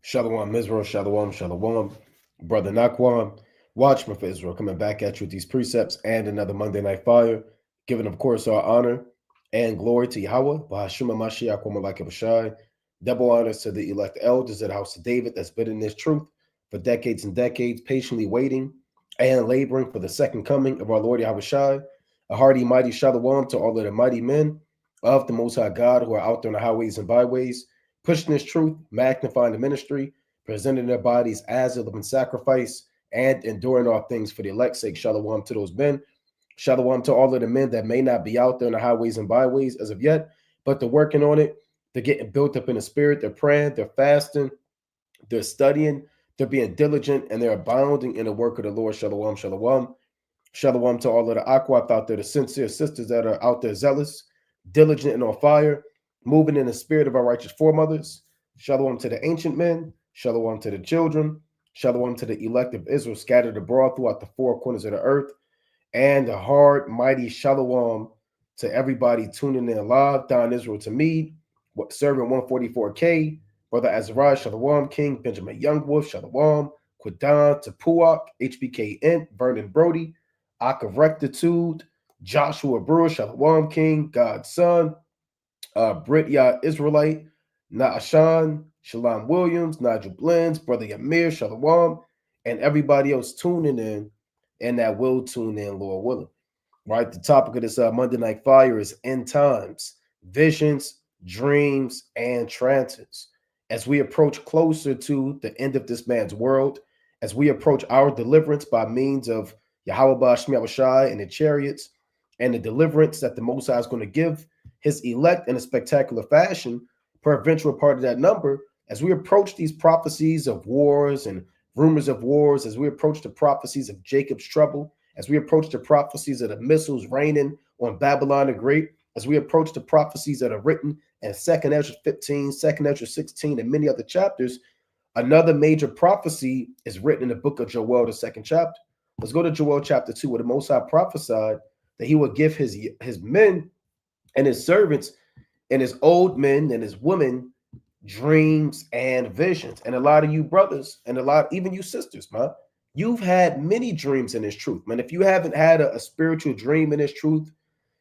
Shalom Israel, Shalom, Shalom. Brother Naquan, watchman for Israel, coming back at you with these precepts and another Monday Night Fire, giving, of course, our honor and glory to Yahweh, Bahashima Mashiach, Malak Bashai. Double honors to the elect elders of the house of David that's been in this truth for decades and decades, patiently waiting and laboring for the second coming of our Lord Yahweh Shai. A hearty, mighty Shalom to all of the mighty men of the Most High God who are out there on the highways and byways, pushing this truth, magnifying the ministry, presenting their bodies as a living sacrifice, and enduring all things for the elect's sake. Shalom to those men. Shalom to all of the men that may not be out there in the highways and byways as of yet, but they're working on it. They're getting built up in the spirit. They're praying. They're fasting. They're studying. They're being diligent, and they're abounding in the work of the Lord. Shalom, shalom. Shalom to all of the Akwap out there, the sincere sisters that are out there zealous, diligent, and on fire, moving in the spirit of our righteous foremothers. Shalom to the ancient men. Shalom to the children. Shalom to the elect of Israel scattered abroad throughout the four corners of the earth. And a hard, mighty shalom to everybody tuning in live down Israel to me, serving 144K. Brother Azariah, Shalom, King Benjamin Youngwolf, Shalom, Quadan, Tapuak, HBK Int, Vernon Brody, Ak of Rectitude, Joshua Brewer, Shalom King, God's Son, Brit Yah Israelite, Naashan, Shalom Williams, Nigel Blends, Brother Yamir, Shalom, and everybody else tuning in and that will tune in, Lord willing. Right? The topic of this Monday Night Fire is end times, visions, dreams, and trances. As we approach closer to the end of this man's world, as we approach our deliverance by means of Yahweh Shai and the chariots, and the deliverance that the Most High is going to give his elect in a spectacular fashion, per eventual part of that number, as we approach these prophecies of wars and rumors of wars, as we approach the prophecies of Jacob's trouble, as we approach the prophecies of the missiles raining on Babylon the Great, as we approach the prophecies that are written in 2nd Ezra 15, 2nd Ezra 16, and many other chapters, another major prophecy is written in the book of Joel, the 2nd chapter. Let's go to Joel chapter 2, where the Most High prophesied that he would give his men and his servants and his old men and his women dreams and visions. And a lot of you brothers and even you sisters, man, you've had many dreams in this truth, man. If you haven't had a spiritual dream in this truth,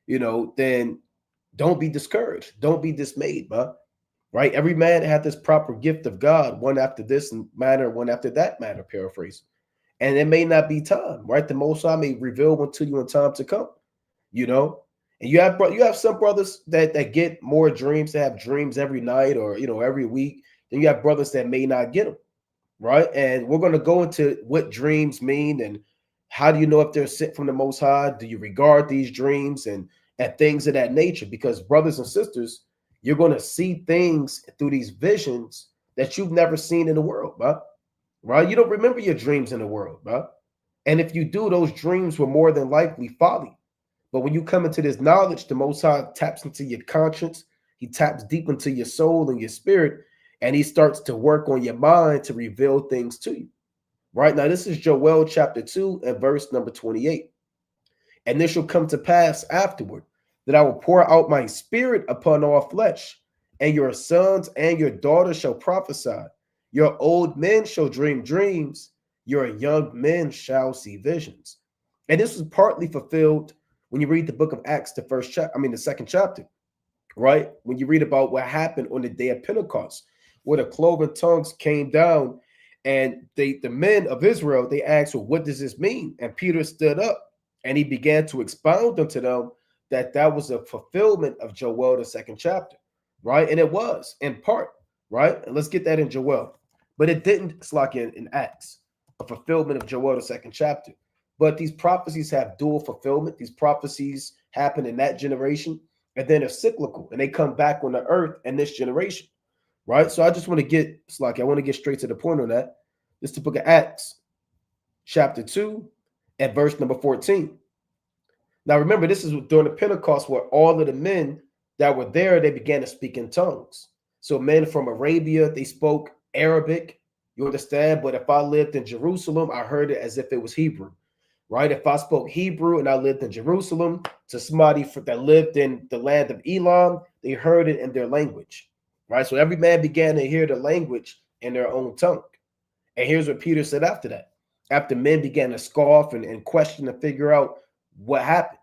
then don't be discouraged. Don't be dismayed, man. Right? Every man had this proper gift of God, one after this manner, one after that manner, paraphrase. And it may not be time, right? The Most High may reveal one to you in time to come, And you have some brothers that get more dreams, that have dreams every night or every week. Then you have brothers that may not get them, right? And we're going to go into what dreams mean and how do you know if they're sent from the Most High? Do you regard these dreams and things of that nature? Because brothers and sisters, you're going to see things through these visions that you've never seen in the world, right? You don't remember your dreams in the world, and if you do, those dreams were more than likely folly. But when you come into this knowledge, the Most High taps into your conscience. He taps deep into your soul and your spirit, and he starts to work on your mind to reveal things to you. Right now, this is Joel chapter 2 and verse number 28. And this shall come to pass afterward that I will pour out my spirit upon all flesh, and your sons and your daughters shall prophesy. Your old men shall dream dreams, your young men shall see visions. And this was partly fulfilled when you read the book of Acts, the second chapter, right? When you read about what happened on the day of Pentecost, where the cloven tongues came down, and the men of Israel, they asked, well, what does this mean? And Peter stood up and he began to expound unto them that was a fulfillment of Joel, the 2nd chapter, right? And it was in part, right? And let's get that in Joel. But it didn't, it's like in Acts, a fulfillment of Joel, the 2nd chapter. But these prophecies have dual fulfillment. These prophecies happen in that generation, and then they're cyclical, and they come back on the earth in this generation, right? So I just want to get, I want to get straight to the point on that. This is the book of Acts, chapter 2, and verse number 14. Now, remember, this is during the Pentecost where all of the men that were there, they began to speak in tongues. So men from Arabia, they spoke Arabic, you understand? But if I lived in Jerusalem, I heard it as if it was Hebrew. Right? If I spoke Hebrew and I lived in Jerusalem, to somebody that lived in the land of Elam, they heard it in their language. Right? So every man began to hear the language in their own tongue. And here's what Peter said after that. After men began to scoff and question and figure out what happened,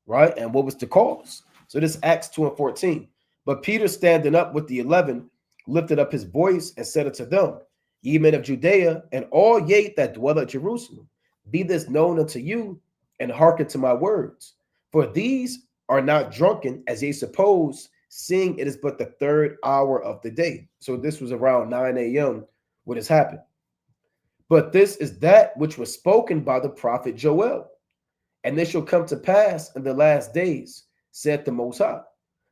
right? And what was the cause. So this Acts 2 and 14. But Peter, standing up with the 11, lifted up his voice and said unto them, Ye men of Judea, and all ye that dwell at Jerusalem, be this known unto you, and hearken to my words. For these are not drunken, as ye suppose, seeing it is but the third hour of the day. So this was around 9 a.m. what has happened. But this is that which was spoken by the prophet Joel. And this shall come to pass in the last days, said the Most High,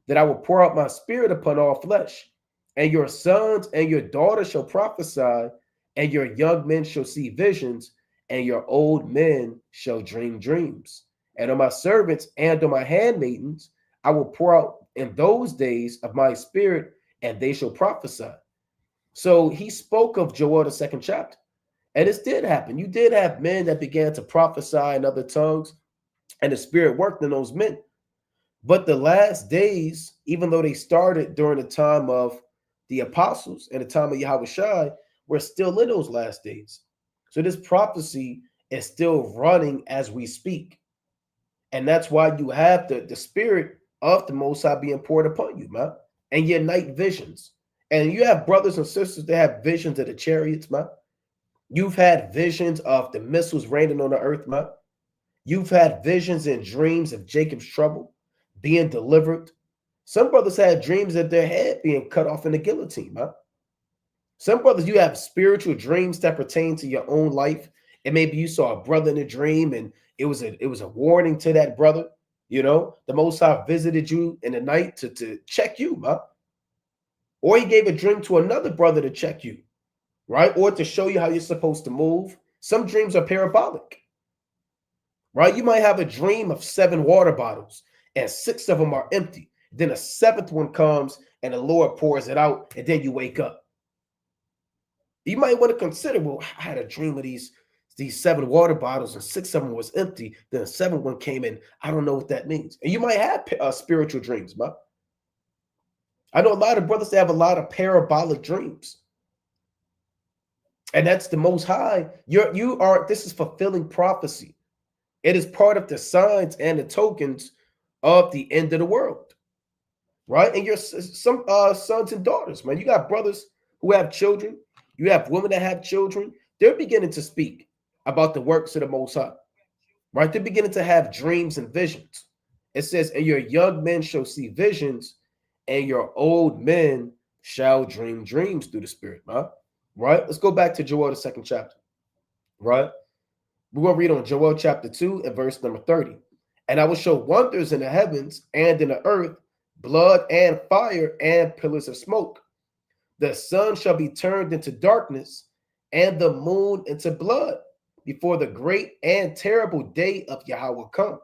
that I will pour out my spirit upon all flesh, and your sons and your daughters shall prophesy, and your young men shall see visions, and your old men shall dream dreams. And on my servants and on my handmaidens I will pour out in those days of my spirit, and they shall prophesy. So he spoke of Joel, the second chapter. And this did happen. You did have men that began to prophesy in other tongues, and the spirit worked in those men. But the last days, even though they started during the time of the apostles and the time of Yahushua, we're still in those last days. So this prophecy is still running as we speak. And that's why you have the spirit of the Most High being poured upon you, man. And your night visions. And you have brothers and sisters that have visions of the chariots, man. You've had visions of the missiles raining on the earth, man. You've had visions and dreams of Jacob's trouble being delivered. Some brothers had dreams of their head being cut off in the guillotine, man. Some brothers, you have spiritual dreams that pertain to your own life. And maybe you saw a brother in a dream and it was a warning to that brother. You know, the Most High visited you in the night to check you, man. Or he gave a dream to another brother to check you, right? Or to show you how you're supposed to move. Some dreams are parabolic, right? You might have a dream of 7 water bottles and 6 of them are empty. Then a 7th one comes and the Lord pours it out, and then you wake up. You might want to consider, well, I had a dream of these 7 water bottles and 6 of them was empty. Then a 7th one came in. I don't know what that means. And you might have spiritual dreams, man. I know a lot of brothers that have a lot of parabolic dreams. And that's the Most High. This is fulfilling prophecy. It is part of the signs and the tokens of the end of the world, right? And your some sons and daughters, man. You got brothers who have children. You have women that have children. They're beginning to speak about the works of the Most High, right? They're beginning to have dreams and visions. It says, and your young men shall see visions, and your old men shall dream dreams through the Spirit, man. Right? Let's go back to Joel, the 2nd chapter, right? We're going to read on Joel chapter 2 and verse number 30. And I will show wonders in the heavens and in the earth, blood and fire and pillars of smoke. The sun shall be turned into darkness and the moon into blood before the great and terrible day of Yahweh come.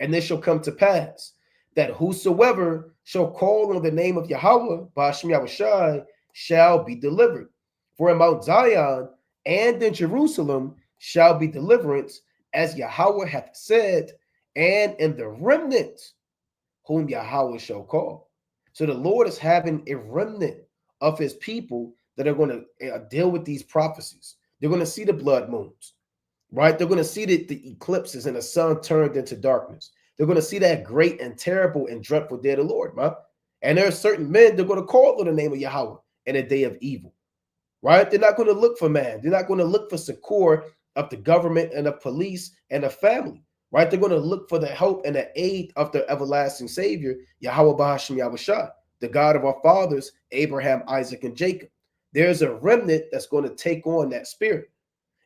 And this shall come to pass, that whosoever shall call on the name of Yahweh, Ba'ashem Yahushai, shall be delivered. For in Mount Zion and in Jerusalem shall be deliverance, as Yahweh hath said, and in the remnant whom Yahweh shall call. So the Lord is having a remnant of his people that are going to deal with these prophecies. They're going to see the blood moons, right? They're going to see the eclipses and the sun turned into darkness. They're going to see that great and terrible and dreadful day of the Lord, man. And there are certain men they're going to call on the name of Yahweh in a day of evil, right? They're not going to look for man. They're not going to look for succor of the government and the police and the family, right? They're going to look for the help and the aid of the everlasting Savior, Yahweh Ba'ashem Yahushua, the God of our fathers, Abraham, Isaac, and Jacob. There's a remnant that's going to take on that spirit.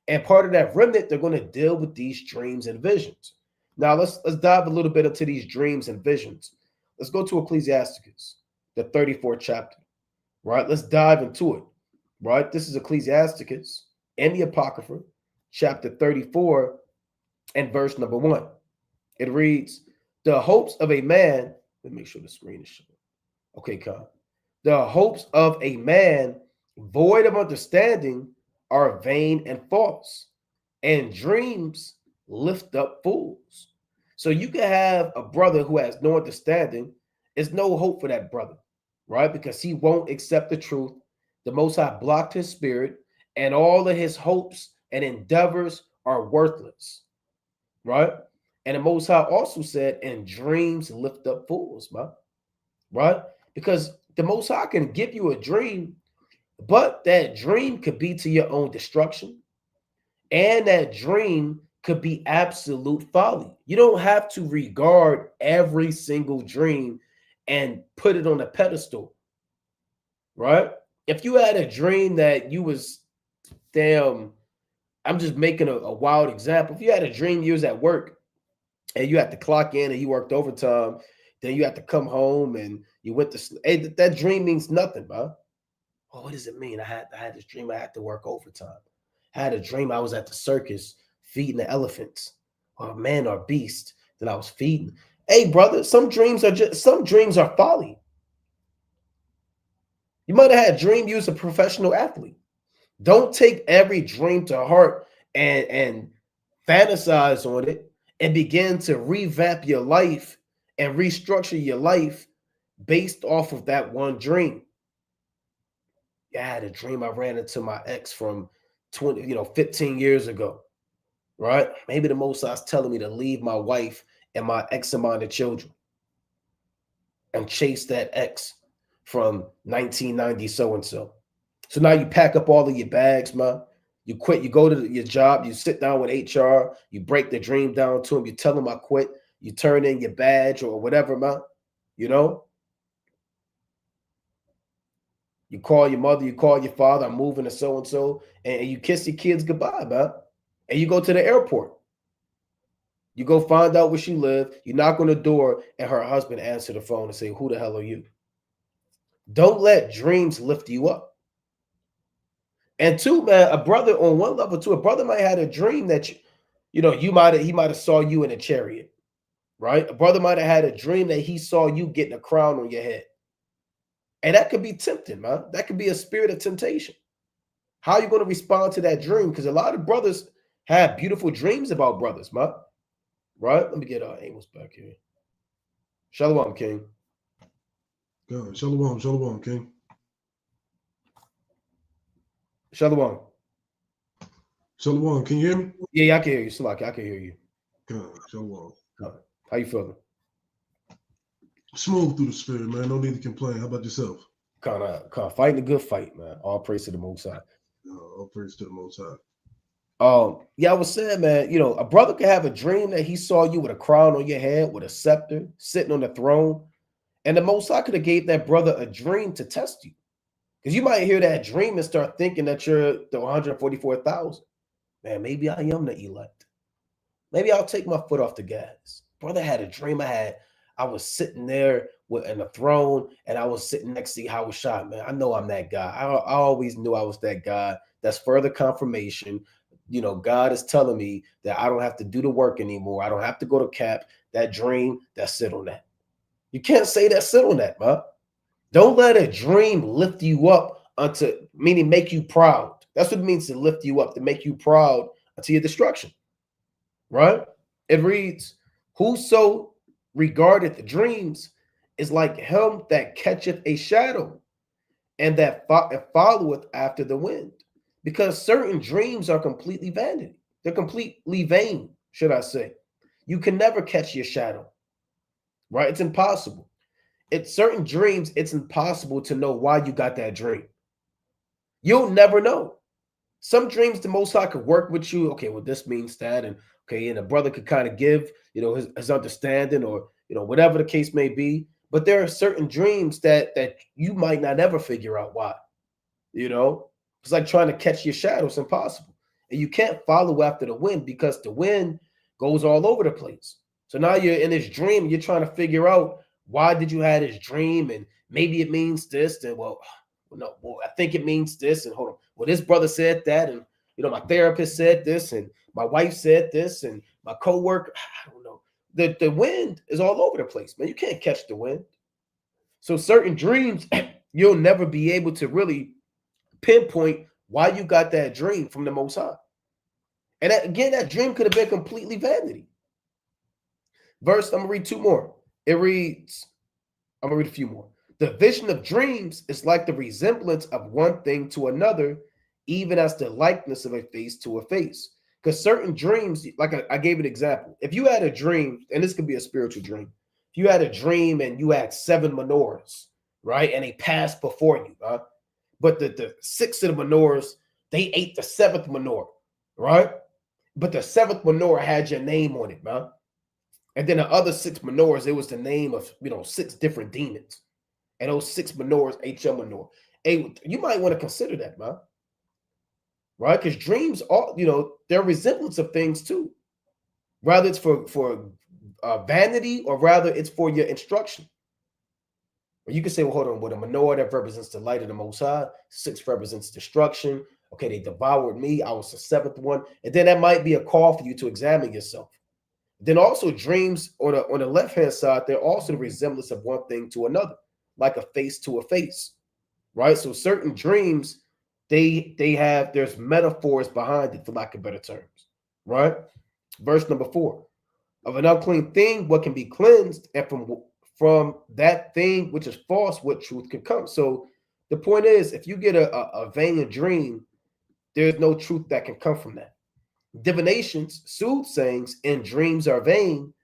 And part of that remnant, they're going to deal with these dreams and visions. Now, let's dive a little bit into these dreams and visions. Let's go to Ecclesiastes, the 34th chapter, right? Let's dive into it, right? This is Ecclesiastes in the Apocrypha, chapter 34 and verse number 1. It reads, the hopes of a man, let me make sure the screen is showing. Okay, Con. The hopes of a man void of understanding are vain and false, and dreams lift up fools. So you can have a brother who has no understanding. There's no hope for that brother, right? Because he won't accept the truth The Most High blocked his spirit, and all of his hopes and endeavors are worthless, right? And the Most High also said, "And dreams lift up fools," man, right? Because the Most High can give you a dream, but that dream could be to your own destruction, and that dream could be absolute folly. You don't have to regard every single dream and put it on a pedestal, right? If you had a dream that you was damn, I'm just making a wild example. If you had a dream you was at work and you had to clock in and you worked overtime, then you had to come home and you went to sleep. Hey, that dream means nothing, bro. Oh, what does it mean? I had this dream I had to work overtime. I had a dream I was at the circus feeding the elephants, or man or beast that I was feeding. Hey, brother, some dreams are folly. You might have had a dream you was a professional athlete. Don't take every dream to heart and fantasize on it and begin to revamp your life and restructure your life based off of that one dream. Yeah, I had a dream I ran into my ex from 15 years ago, right? Maybe the most I was telling me to leave my wife and my ex amount of children and chase that ex from 1990 so and so. So now you pack up all of your bags, man. You quit, you go to your job, you sit down with HR, you break the dream down to them, you tell them I quit, you turn in your badge or whatever, man. You know, you call your mother, you call your father, I'm moving to so and so, and you kiss your kids goodbye, man. And you go to the airport. You go find out where she lives, you knock on the door, and her husband answer the phone and say, "Who the hell are you?" Don't let dreams lift you up. And two, man, a brother on one level, too, a brother might have had a dream that he might have saw you in a chariot, right? A brother might have had a dream that he saw you getting a crown on your head. And that could be tempting, man. That could be a spirit of temptation. How are you going to respond to that dream? Because a lot of brothers have beautiful dreams about brothers, man. Right? Let me get Amos back here. Shalom, King. God, shalom, shalom, King. Shalom. Shalom, can you hear me? Yeah, I can hear you. Salaki, I can hear you. God, shalom. How you feeling? Smooth through the spirit, man. No need to complain. How about yourself? Kind of fighting a good fight, man. All praise to the Most High. All praise to the Most High. Yeah, I was saying, man, a brother could have a dream that he saw you with a crown on your head, with a scepter, sitting on the throne, and the Most High could have gave that brother a dream to test you, because you might hear that dream and start thinking that you're the 144,000. Man, maybe I am the elect. Maybe I'll take my foot off the gas. Brother had a dream I was sitting there in a throne and I was sitting next to Howard Shot, man. I know I'm that guy. I always knew I was that guy. That's further confirmation. God is telling me that I don't have to do the work anymore. I don't have to go to cap. That dream, that sit on that. You can't say that sit on that, man. Don't let a dream lift you up meaning make you proud. That's what it means to lift you up, to make you proud unto your destruction. Right? It reads, "Whoso regardeth dreams is like him that catcheth a shadow, and that followeth after the wind." Because certain dreams are completely vanity. They're completely vain, should I say. You can never catch your shadow, right? It's impossible. It's certain dreams, it's impossible to know why you got that dream. You'll never know. Some dreams, the Most High could work with you. Okay, well, this means that, and okay, and a brother could kind of give, his understanding, or whatever the case may be. But there are certain dreams that you might not ever figure out why. It's like trying to catch your shadow. It's impossible, and you can't follow after the wind because the wind goes all over the place. So now you're in this dream. You're trying to figure out why did you have this dream, and maybe it means this. And no, well, I think it means this. And hold on, well, this brother said that, and my therapist said this, and my wife said this, and my coworker. I don't know. The wind is all over the place, man. You can't catch the wind. So certain dreams, you'll never be able to really pinpoint why you got that dream from the Most High. And again, that dream could have been completely vanity. I'm gonna read two more. It reads, I'm gonna read a few more. The vision of dreams is like the resemblance of one thing to another, even as the likeness of a face to a face. Because certain dreams, like I gave an example. If you had a dream, and this could be a spiritual dream, if you had a dream and you had 7 menorahs, right, and they passed before you, but the 6 of the menorahs, they ate the 7th menorah, right? But the 7th menorah had your name on it, man. And then the other 6 menorahs, it was the name of 6 different demons. And those 6 menorahs ate your menorah. Hey, you might want to consider that, man. Right? Because dreams are, they're resemblance of things too. Rather it's for vanity, or rather it's for your instruction. Or you can say, well, hold on, with a menorah that represents the light of the Most High, 6 represents destruction. Okay, they devoured me. I was the 7th one. And then that might be a call for you to examine yourself. Then also dreams on the left-hand side, they're also the resemblance of one thing to another, like a face to a face, right? So certain dreams, there's metaphors behind it, for lack of better terms, right? Verse number 4, of an unclean thing, what can be cleansed, and from that thing which is false, what truth can come. So the point is, if you get a vain dream, there's no truth that can come from that. Divinations, soothsayings, and dreams are vain,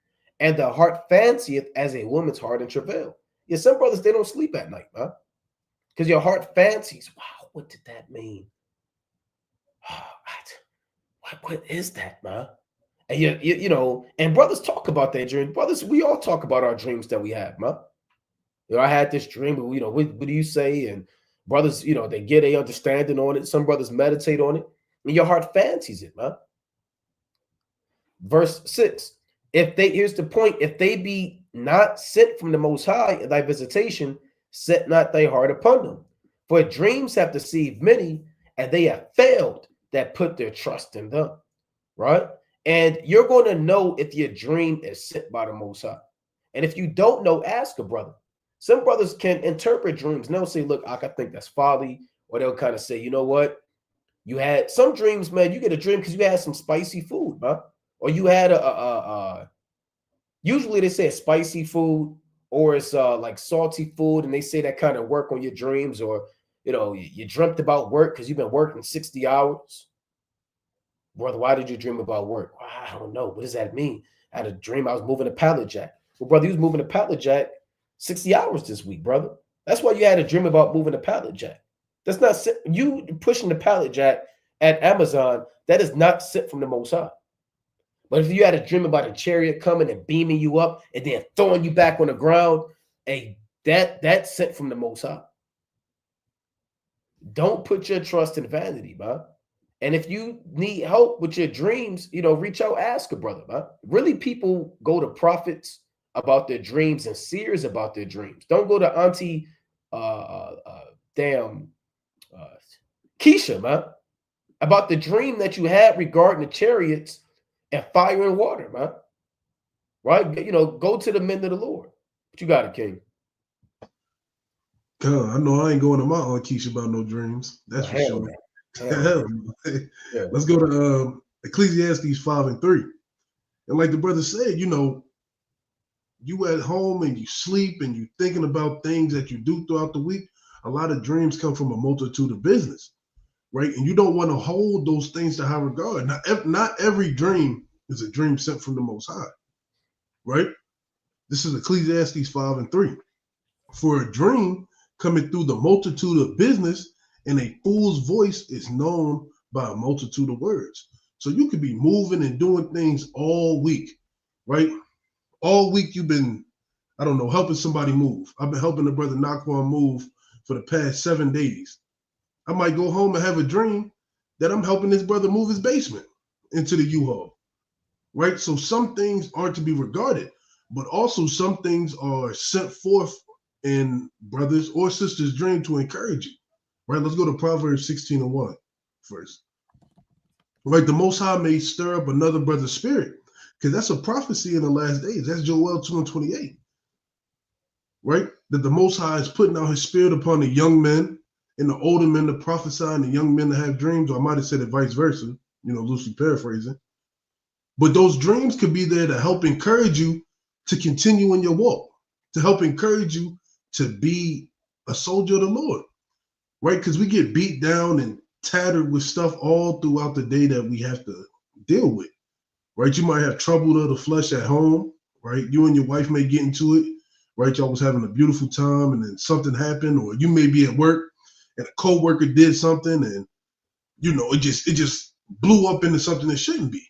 and the heart fancieth as a woman's heart in travail. Yeah, some brothers, they don't sleep at night, man, because your heart fancies. Wow, what did that mean? What is that, man? And and brothers talk about their dreams. Brothers, we all talk about our dreams that we have, man. I had this dream, but what do you say? And brothers, they get a understanding on it. Some brothers meditate on it, and your heart fancies it, man. Verse 6, here's the point, if they be not sent from the Most High in thy visitation, set not thy heart upon them. For dreams have deceived many, and they have failed that put their trust in them, right? And you're going to know if your dream is sent by the Most High. And if you don't know, ask a brother. Some brothers can interpret dreams, and they'll say, look, I think that's folly. Or they'll kind of say, you know what? You had some dreams, man, you get a dream because you had some spicy food, man. Or you had usually they say a spicy food, or it's like salty food, and they say that kind of work on your dreams. Or you dreamt about work because you've been working 60 hours. Brother, why did you dream about work? Well, I don't know. What does that mean? I had a dream I was moving a pallet jack. Well, brother, you was moving a pallet jack 60 hours this week, brother. That's why you had a dream about moving a pallet jack. That's not you pushing the pallet jack at Amazon. That is not sent from the Most High. But if you had a dream about a chariot coming and beaming you up and then throwing you back on the ground, that's sent from the Most High. Don't put your trust in vanity, man. And if you need help with your dreams, reach out, ask a brother, man. Really, people go to prophets about their dreams and seers about their dreams. Don't go to Auntie Keisha, man, about the dream that you had regarding the chariots and fire and water, man. Right? Go to the men of the Lord. What you got, it, King? I know I ain't going to my Aunt Keisha about no dreams. That's for sure. Yeah. Let's go to Ecclesiastes 5 and 3. And like the brother said, you at home and you sleep and you thinking about things that you do throughout the week. A lot of dreams come from a multitude of business, right? And you don't want to hold those things to high regard. Not every dream is a dream sent from the Most High, right? This is Ecclesiastes 5 and 3. For a dream coming through the multitude of business, and a fool's voice is known by a multitude of words. So you could be moving and doing things all week, right? All week you've been, helping somebody move. I've been helping the brother Naquan move for the past 7 days. I might go home and have a dream that I'm helping this brother move his basement into the U-Haul, right? So some things aren't to be regarded, but also some things are sent forth in brothers or sisters' dream to encourage you, right? Let's go to Proverbs 16 and 1 first. Right, the Most High may stir up another brother's spirit, because that's a prophecy in the last days. That's Joel 2 and 28, right? That the Most High is putting out his spirit upon the young men and the older men to prophesy and the young men to have dreams, or I might have said it vice versa, loosely paraphrasing. But those dreams could be there to help encourage you to continue in your walk, to help encourage you to be a soldier of the Lord, right? Because we get beat down and tattered with stuff all throughout the day that we have to deal with, right? You might have trouble of the flesh at home, right? You and your wife may get into it, right? Y'all was having a beautiful time and then something happened, or you may be at work and a coworker did something and it just blew up into something that shouldn't be,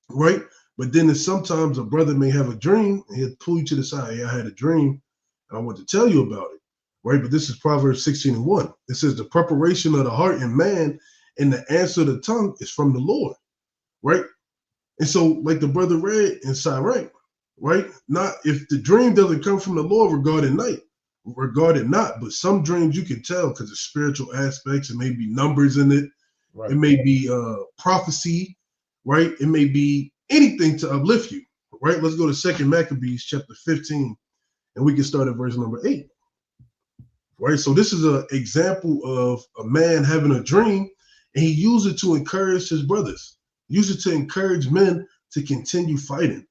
right? But then sometimes a brother may have a dream and he'll pull you to the side. Hey, I had a dream and I want to tell you about it, right? But this is Proverbs 16:1. It says the preparation of the heart in man and the answer of the tongue is from the Lord, right? And so, like the brother read in Sirach, right? Not if the dream doesn't come from the Lord, regard it not. But some dreams you can tell because of spiritual aspects. It may be numbers in it. Right. It may be prophecy, right? It may be anything to uplift you, right? Let's go to 2 Maccabees chapter 15, and we can start at verse number 8, right? So this is an example of a man having a dream, and he used it to encourage his brothers, use it to encourage men to continue fighting,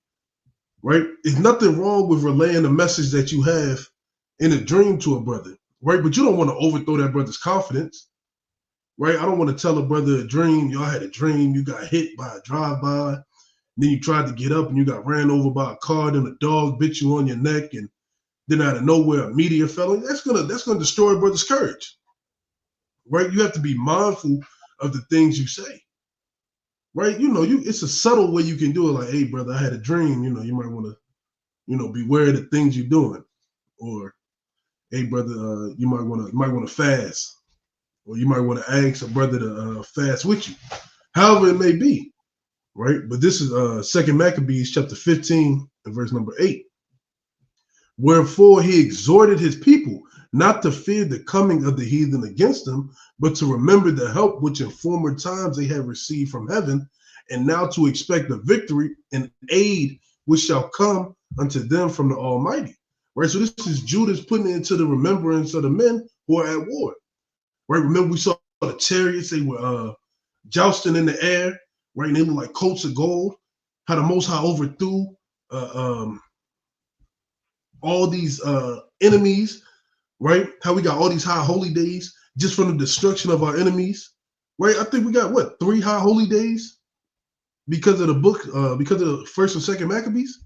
right? There's nothing wrong with relaying a message that you have in a dream to a brother, right? But you don't want to overthrow that brother's confidence, right? I don't want to tell a brother a dream. Y'all had a dream, you got hit by a drive-by, then you tried to get up and you got ran over by a car, then a dog bit you on your neck, and then out of nowhere a meteor fell in. That's gonna destroy a brother's courage, right? You have to be mindful of the things you say, right? It's a subtle way you can do it. Like, hey, brother, I had a dream. You might want to, beware of the things you're doing, or hey, brother, you might want to fast, or you might want to ask a brother to fast with you. However it may be, right? But this is 2 Maccabees chapter 15 and verse number 8. Wherefore he exhorted his people not to fear the coming of the heathen against them, but to remember the help which in former times they have received from heaven, and now to expect the victory and aid which shall come unto them from the Almighty. Right? So this is Judas putting it into the remembrance of the men who are at war. Right? Remember, we saw the chariots, they were jousting in the air, right? And they looked like coats of gold. How the Most High overthrew all these enemies, right? How we got all these high holy days just from the destruction of our enemies, right? I think we got 3 high holy days because of the book, because of the first and second Maccabees,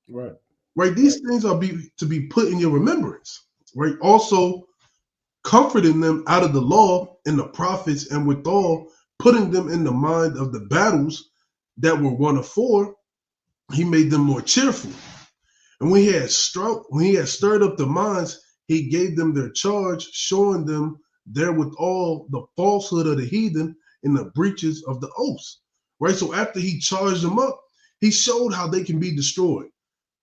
Right. right? These things are to be put in your remembrance, right? Also comforting them out of the law and the prophets, and withal putting them in the mind of the battles that were won afore. He made them more cheerful. And when he had stirred up the minds, he gave them their charge, showing them therewithal the falsehood of the heathen and the breaches of the oaths. Right? So after he charged them up, he showed how they can be destroyed,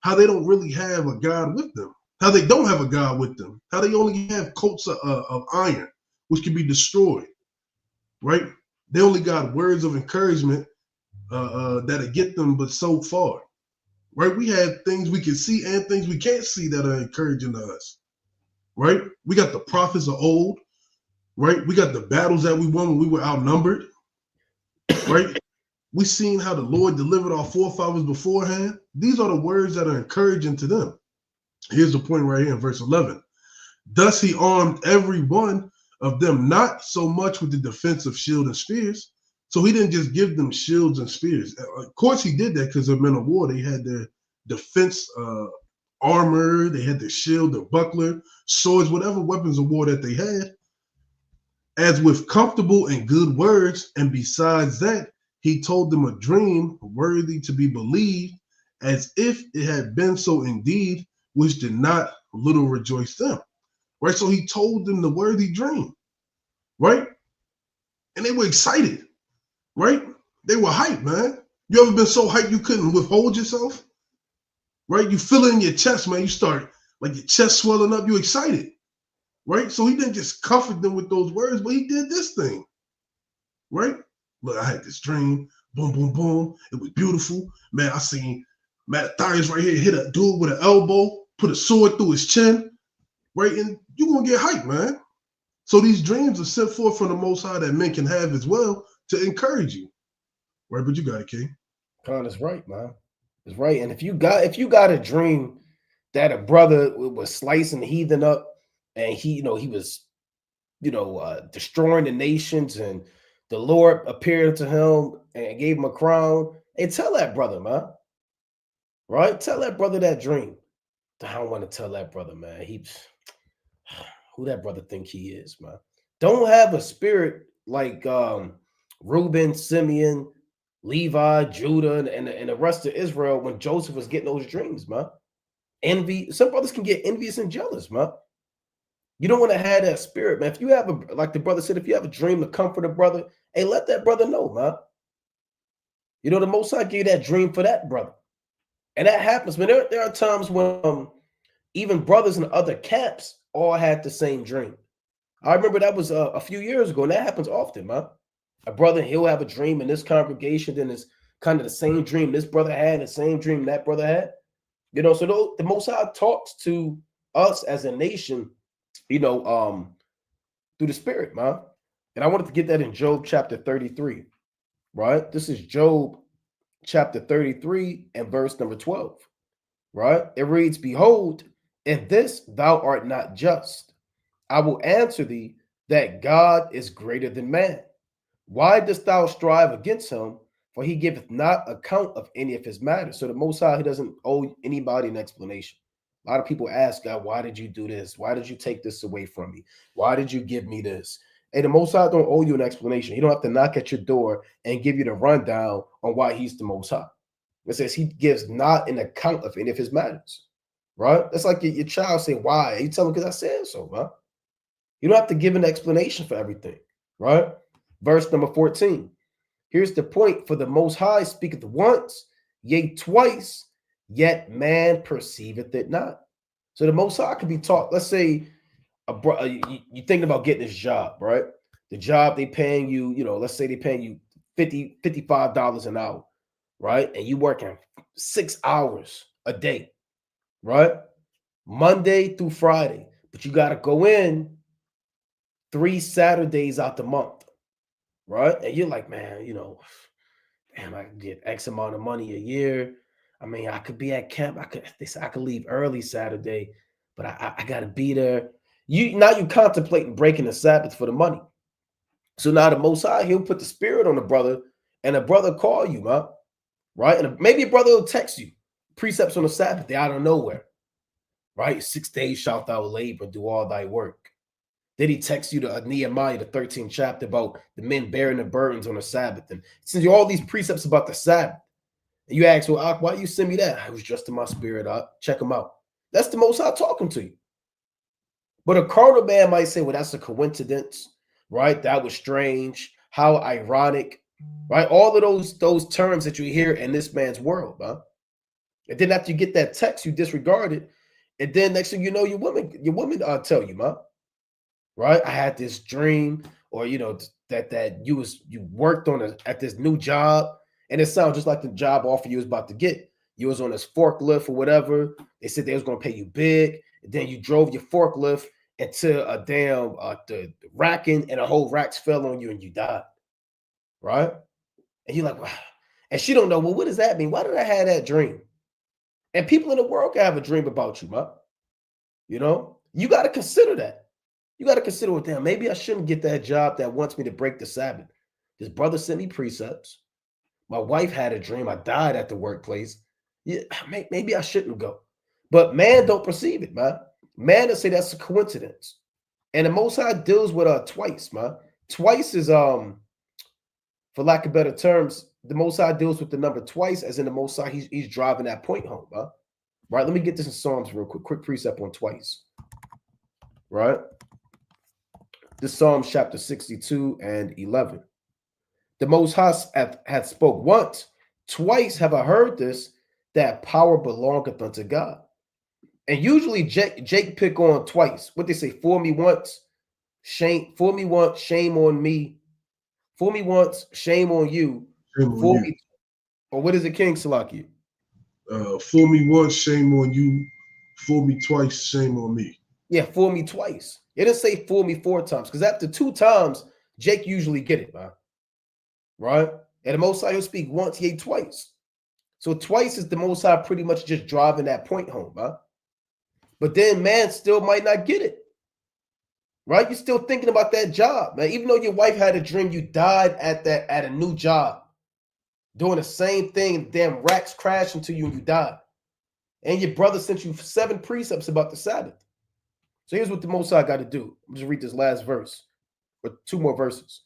how they don't really have a God with them, how they don't have a God with them, how they only have coats of iron, which can be destroyed. Right? They only got words of encouragement that'll get them, but so far. Right? We have things we can see and things we can't see that are encouraging to us. Right? We got the prophets of old. Right? We got the battles that we won when we were outnumbered. Right? We seen how the Lord delivered our forefathers beforehand. These are the words that are encouraging to them. Here's the point right here in verse 11. Thus he armed every one of them, not so much with the defense of shield and spears. So he didn't just give them shields and spears. Of course he did that because they're men of war. They had their defense armor, they had their shield, their buckler, swords, whatever weapons of war that they had, as with comfortable and good words. And besides that, he told them a dream worthy to be believed, as if it had been so indeed, which did not little rejoice them. Right? So he told them the worthy dream, right? And they were excited, right? They were hyped, man. You ever been so hyped you couldn't withhold yourself? Right? You feel it in your chest, man. You start like your chest swelling up. You excited, right? So he didn't just comfort them with those words, but he did this thing, right? Look, I had this dream. Boom, boom, boom. It was beautiful, man. I seen Matthias right here hit a dude with an elbow, put a sword through his chin, right? And you're gonna get hyped, man. So these dreams are sent forth from the Most High that men can have as well to encourage you, right? But you got it, King. Con is right, man. It's right. And if you got a dream that a brother was slicing the heathen up, and he was, destroying the nations, and the Lord appeared to him and gave him a crown. And tell that brother, man, right? Tell that brother that dream. I don't want to tell that brother, man. Who that brother think he is, man. Don't have a spirit like Reuben, Simeon, Levi, Judah, and the rest of Israel when Joseph was getting those dreams, man. Envy. Some brothers can get envious and jealous, man. You don't want to have that spirit, man. If you have like the brother said, if you have a dream to comfort a brother, hey, let that brother know, man. The Most High gave that dream for that brother. And that happens, man. There are times when even brothers in other camps all had the same dream. I remember that was a few years ago, and that happens often, man. A brother, he'll have a dream in this congregation, then it's kind of the same dream this brother had, the same dream that brother had. So the Most High talks to us as a nation, through the Spirit, man. And I wanted to get that in Job chapter 33, right? This is Job chapter 33 and verse number 12, right? It reads, "Behold, in this thou art not just. I will answer thee that God is greater than man. Why dost thou strive against him? For he giveth not account of any of his matters." So the Most High, he doesn't owe anybody an explanation. A lot of people ask God, why did you do this? Why did you take this away from me? Why did you give me this? And the Most High don't owe you an explanation. He don't have to knock at your door and give you the rundown on why he's the Most High. It says he gives not an account of any of his matters, right? That's like your child saying, why? You tell him, because I said so, man. You don't have to give an explanation for everything, right? Verse number 14. Here's the point. For the Most High speaketh once, yea, twice, yet man perceiveth it not. So the Most High can be taught. Let's say you're thinking about getting this job, right? The job they paying you, let's say they paying you $55 an hour, right? And you working 6 hours a day, right? Monday through Friday. But you got to go in 3 Saturdays out the month, right? And you're like, man, damn, I get X amount of money a year. I mean, I could be at camp. I could leave early Saturday, but I gotta be there. You contemplating breaking the Sabbath for the money. So now the Most High, he'll put the spirit on the brother, and the brother call you, man, right? And maybe a brother will text you precepts on the Sabbath day out of nowhere, right? 6 days shalt thou labor, do all thy work. Then he texts you to Nehemiah, the 13th chapter, about the men bearing the burdens on the Sabbath. And sends you all these precepts about the Sabbath. And you ask, well, why you send me that? I was just in my spirit. Check them out. That's the Most High talking to you. But a carnal man might say, well, that's a coincidence, right? That was strange. How ironic, right? All of those terms that you hear in this man's world, huh? And then after you get that text, you disregard it. And then next thing you know, your woman tell you, man, right? I had this dream, or that you worked on at this new job, and it sounds just like the job offer you was about to get. You was on this forklift or whatever. They said they was going to pay you big. And then you drove your forklift into a damn the racking, and a whole racks fell on you and you died, right? And you're like, wow. And she don't know, well, what does that mean? Why did I have that dream? And people in the world can have a dream about you, man. You got to consider that. You got to consider, well, damn, maybe I shouldn't get that job that wants me to break the Sabbath. This brother sent me precepts. My wife had a dream. I died at the workplace. Yeah, maybe I shouldn't go. But man don't perceive it, man. Man will say that's a coincidence. And the Most High deals with twice, man. Twice is, for lack of better terms, the Most High deals with the number twice, as in the Most High, he's driving that point home, man. Right? Let me get this in Psalms real quick. Quick precept on twice. Right? This Psalm chapter 62 and 11. The Most High hath spoke once, twice have I heard this, that power belongeth unto God. And usually Jake pick on twice. What they say, fool me once, fool me once, shame on me. Fool me once, shame on you. Fool me, or what is it, King Salaki? Fool me once, shame on you. Fool me twice, shame on me. Yeah, fool me twice. It didn't say fool me 4 times, because after 2 times, Jake usually get it, man. Right? And the Most High will speak once, yea, twice. So twice is the Most High pretty much just driving that point home, huh? But then man still might not get it. Right? You're still thinking about that job, man. Even though your wife had a dream, you died at a new job, doing the same thing, damn racks crash into you and you died. And your brother sent you 7 precepts about the Sabbath. So here's what the Most High got to do. I'm just read this last verse, or 2 more verses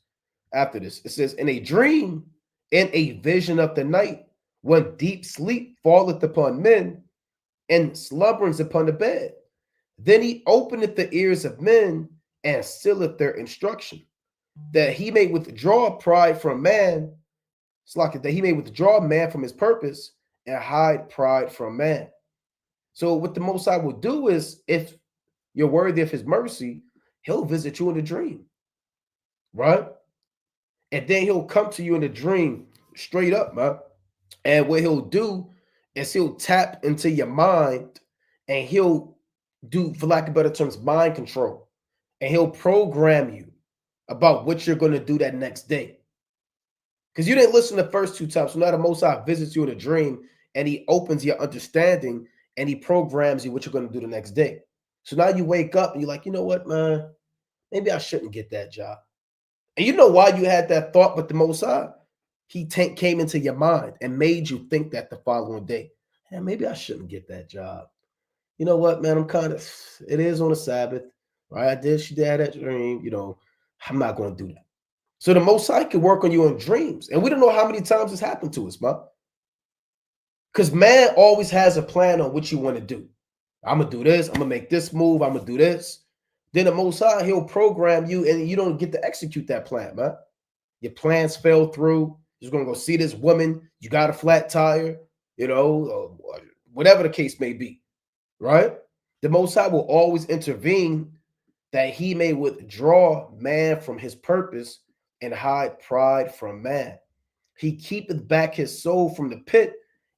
after this. It says, in a dream, in a vision of the night, when deep sleep falleth upon men, and slumberings upon the bed, then he openeth the ears of men, and sealeth their instruction, that he may withdraw pride from man. It's like that he may withdraw man from his purpose and hide pride from man. So what the Most High will do is, if you're worthy of his mercy, he'll visit you in a dream, right? And then he'll come to you in a dream straight up, man. And what he'll do is he'll tap into your mind, and he'll do, for lack of better terms, mind control. And he'll program you about what you're going to do that next day. Because you didn't listen the first 2 times. So now the Most High visits you in a dream, and he opens your understanding, and he programs you what you're going to do the next day. So now you wake up and you're like, you know what, man? Maybe I shouldn't get that job. And you know why you had that thought, but the Most High, he came into your mind and made you think that the following day. And maybe I shouldn't get that job. You know what, man? It is on a Sabbath, right? She did have that dream, I'm not going to do that. So the Most High can work on you in dreams. And we don't know how many times this happened to us, man. Because man always has a plan on what you want to do. I'm going to do this. I'm going to make this move. I'm going to do this. Then the Most High, he'll program you, and you don't get to execute that plan, man. Your plans fell through. You're going to go see this woman. You got a flat tire, whatever the case may be, right? The Most High will always intervene, that he may withdraw man from his purpose and hide pride from man. He keepeth back his soul from the pit,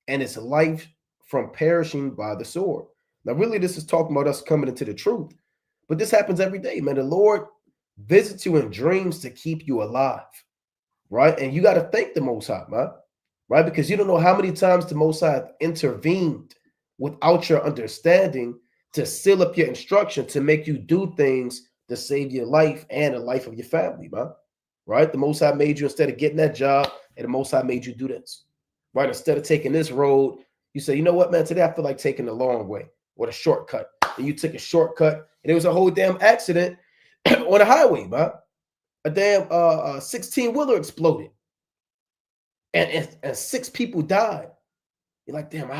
and his life from perishing by the sword. Now, really, this is talking about us coming into the truth. But this happens every day, man. The Lord visits you in dreams to keep you alive, right? And you got to thank the Most High, man, right? Because you don't know how many times the Most High intervened without your understanding to seal up your instruction, to make you do things to save your life and the life of your family, man, right? The Most High made you, instead of getting that job, and the Most High made you do this, right? Instead of taking this road, you say, you know what, man, today I feel like taking the long way or the shortcut. And you took a shortcut, and it was a whole damn accident on the highway, man. A damn 16-wheeler exploded, and 6 people died. You're like, damn,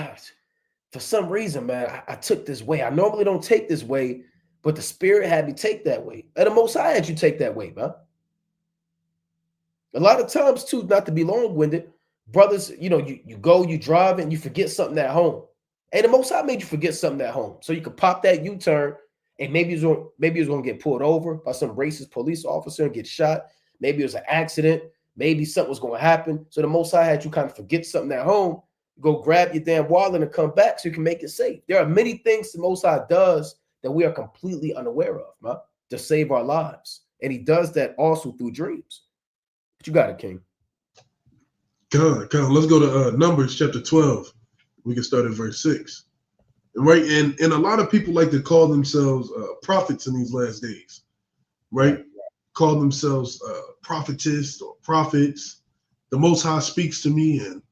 for some reason, man, I took this way. I normally don't take this way, but the Spirit had me take that way. And the Most High had you take that way, man. A lot of times, too, not to be long-winded, brothers, you go, you drive, and you forget something at home. And the Most High made you forget something at home, so you could pop that U-turn, and maybe it was going to get pulled over by some racist police officer and get shot. Maybe it was an accident. Maybe something was going to happen. So the Most High had you kind of forget something at home, go grab your damn wallet and come back so you can make it safe. There are many things the Most High does that we are completely unaware of, man, to save our lives. And he does that also through dreams. But you got it, King. Come on. Let's go to Numbers chapter 12. We can start at verse 6. Right, and a lot of people like to call themselves prophets in these last days, right? Call themselves prophetess or prophets. The Most High speaks to me, and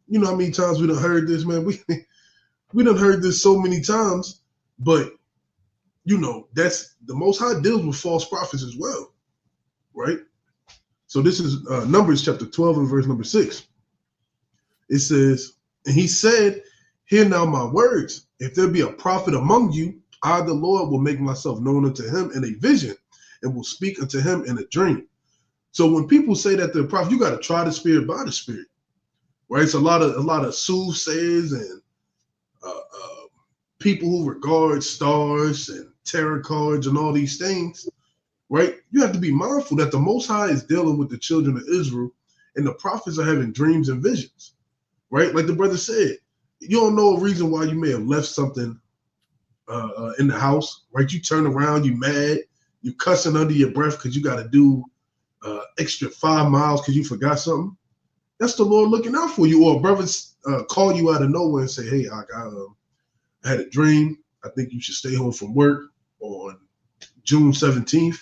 you know how many times we done heard this, man? We done heard this so many times, but that's the Most High deals with false prophets as well, right? So this is Numbers chapter 12 and verse number 6. It says, and he said, hear now my words. If there be a prophet among you, I, the Lord, will make myself known unto him in a vision, and will speak unto him in a dream. So when people say that they're a prophet, you got to try the Spirit by the Spirit, right? It's a lot of soothsayers and people who regard stars and tarot cards and all these things, right? You have to be mindful that the Most High is dealing with the children of Israel, and the prophets are having dreams and visions, right? Like the brother said, you don't know a reason why you may have left something in the house, right? You turn around, you mad, you cussing under your breath because you got to do extra 5 miles because you forgot something. That's the Lord looking out for you. Or brothers call you out of nowhere and say, hey, I had a dream. I think you should stay home from work on June 17th.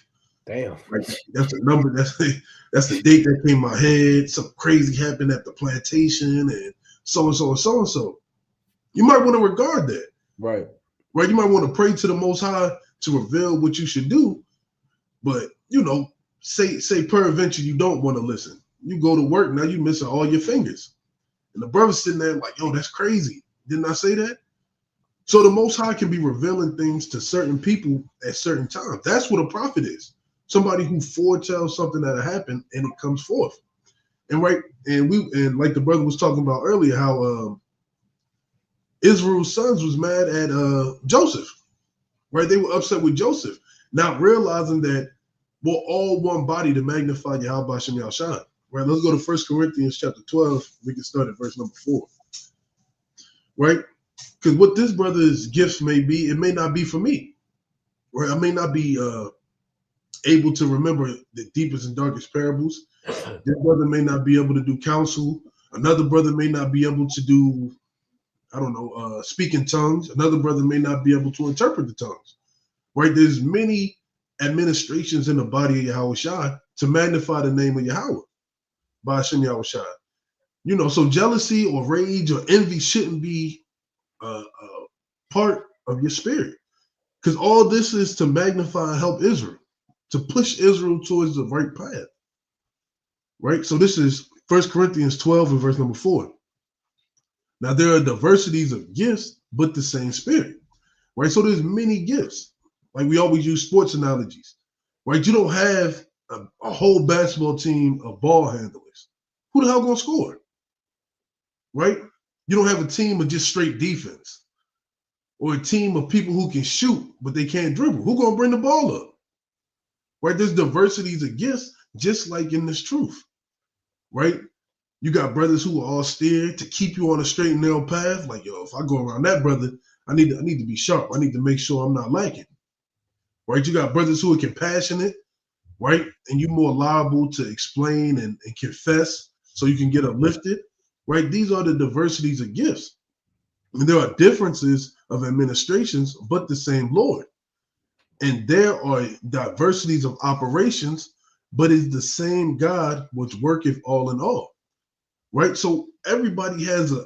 Damn. Right? That's the number. That's the date that came in my head. Something crazy happened at the plantation, and so and so and so and so. You might want to regard that. Right. Right? You might want to pray to the Most High to reveal what you should do. But say peradventure you don't want to listen. You go to work, now you missing all your fingers. And the brother's sitting there like, yo, that's crazy. Didn't I say that? So the Most High can be revealing things to certain people at certain times. That's what a prophet is. Somebody who foretells something that'll happen and it comes forth. And like the brother was talking about earlier, how Israel's sons was mad at Joseph. Right? They were upset with Joseph, not realizing that we're all one body to magnify Yahweh Shem Yahshua. Right? Let's go to 1 Corinthians chapter 12. We can start at verse number 4. Right? Because what this brother's gifts may be, it may not be for me. Right? I may not be able to remember the deepest and darkest parables. This brother may not be able to do counsel. Another brother may not be able to do, speak in tongues. Another brother may not be able to interpret the tongues. Right? There's many administrations in the body of Yahweh Shai to magnify the name of Yahweh by Hashem Yahweh Shai. So jealousy or rage or envy shouldn't be part of your spirit, because all this is to magnify and help Israel, to push Israel towards the right path. Right? So this is 1 Corinthians 12 and verse number 4. Now there are diversities of gifts, but the same spirit. Right? So there's many gifts. Like we always use sports analogies. Right? You don't have a whole basketball team of ball handlers. Who the hell gonna score? Right? You don't have a team of just straight defense, or a team of people who can shoot, but they can't dribble. Who gonna bring the ball up? Right? There's diversities of gifts, just like in this truth. Right? You got brothers who are all steered to keep you on a straight and narrow path. Like, yo, if I go around that brother, I need to be sharp. I need to make sure I'm not lacking. Right? You got brothers who are compassionate, right? And you're more liable to explain and confess so you can get uplifted. Right? These are the diversities of gifts. And there are differences of administrations, but the same Lord. And there are diversities of operations, but it's the same God which worketh all in all. Right? So everybody has a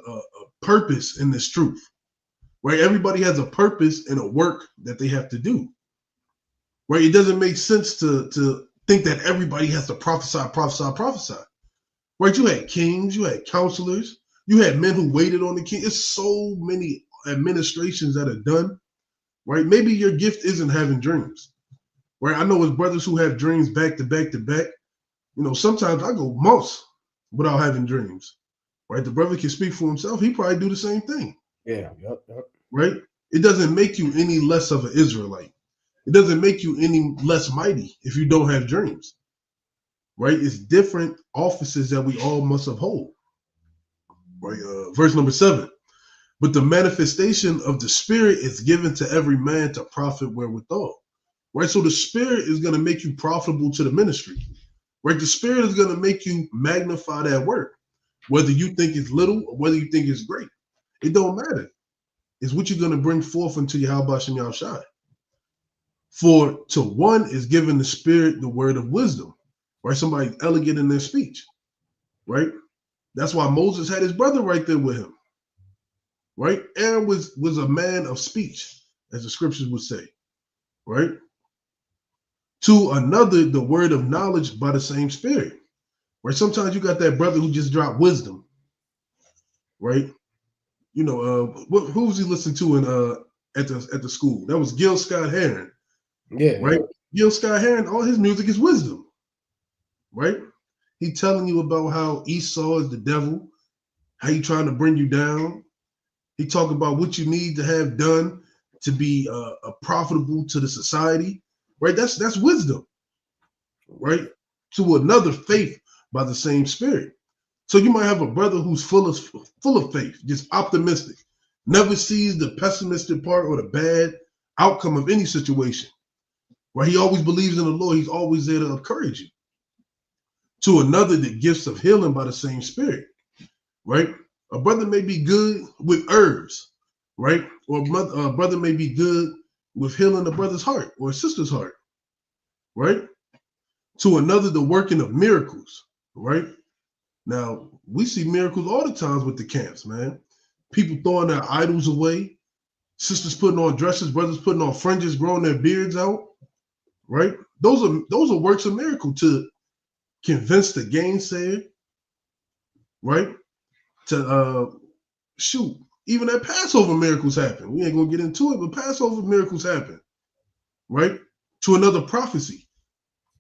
purpose in this truth. Right? Everybody has a purpose in a work that they have to do. Right? It doesn't make sense to think that everybody has to prophesy. Right? You had kings, you had counselors, you had men who waited on the king. It's so many administrations that are done. Right? Maybe your gift isn't having dreams. Right? I know it's brothers who have dreams back to back to back. Sometimes I go months without having dreams. Right? The brother can speak for himself. He probably do the same thing. Yeah. Yep. Right? It doesn't make you any less of an Israelite. It doesn't make you any less mighty if you don't have dreams. Right? It's different offices that we all must uphold. Right? Verse number 7. But the manifestation of the Spirit is given to every man to profit wherewithal. Right? So the Spirit is going to make you profitable to the ministry. Right? The Spirit is going to make you magnify that work, whether you think it's little or whether you think it's great. It don't matter. It's what you're going to bring forth into Yahweh Shem Yahshua. For to one is given the Spirit the word of wisdom. Right? Somebody's elegant in their speech. Right? That's why Moses had his brother right there with him. Right? Aaron was a man of speech, as the scriptures would say. Right? To another, the word of knowledge by the same Spirit. Right? Sometimes you got that brother who just dropped wisdom. Right? Who was he listening to in at the school? That was Gil Scott Heron. Yeah. Right? Yeah. Gil Scott Heron, all his music is wisdom. Right? He telling you about how Esau is the devil, how he trying to bring you down. He talk about what you need to have done to be profitable to the society. Right? That's wisdom. Right? To another, faith by the same Spirit. So you might have a brother who's full of faith, just optimistic, never sees the pessimistic part or the bad outcome of any situation. Right? He always believes in the Lord. He's always there to encourage you. To another, the gifts of healing by the same Spirit. Right? A brother may be good with herbs. right? Or a brother may be good with healing a brother's heart or a sister's heart, right? To another, the working of miracles, right? Now, we see miracles all the times with the camps, man. People throwing their idols away, sisters putting on dresses, brothers putting on fringes, growing their beards out, right? Those are works of miracle to convince the gainsayer, right? To shoot, even at Passover miracles happen. We ain't gonna get into it, but Passover miracles happen, right? To another prophecy,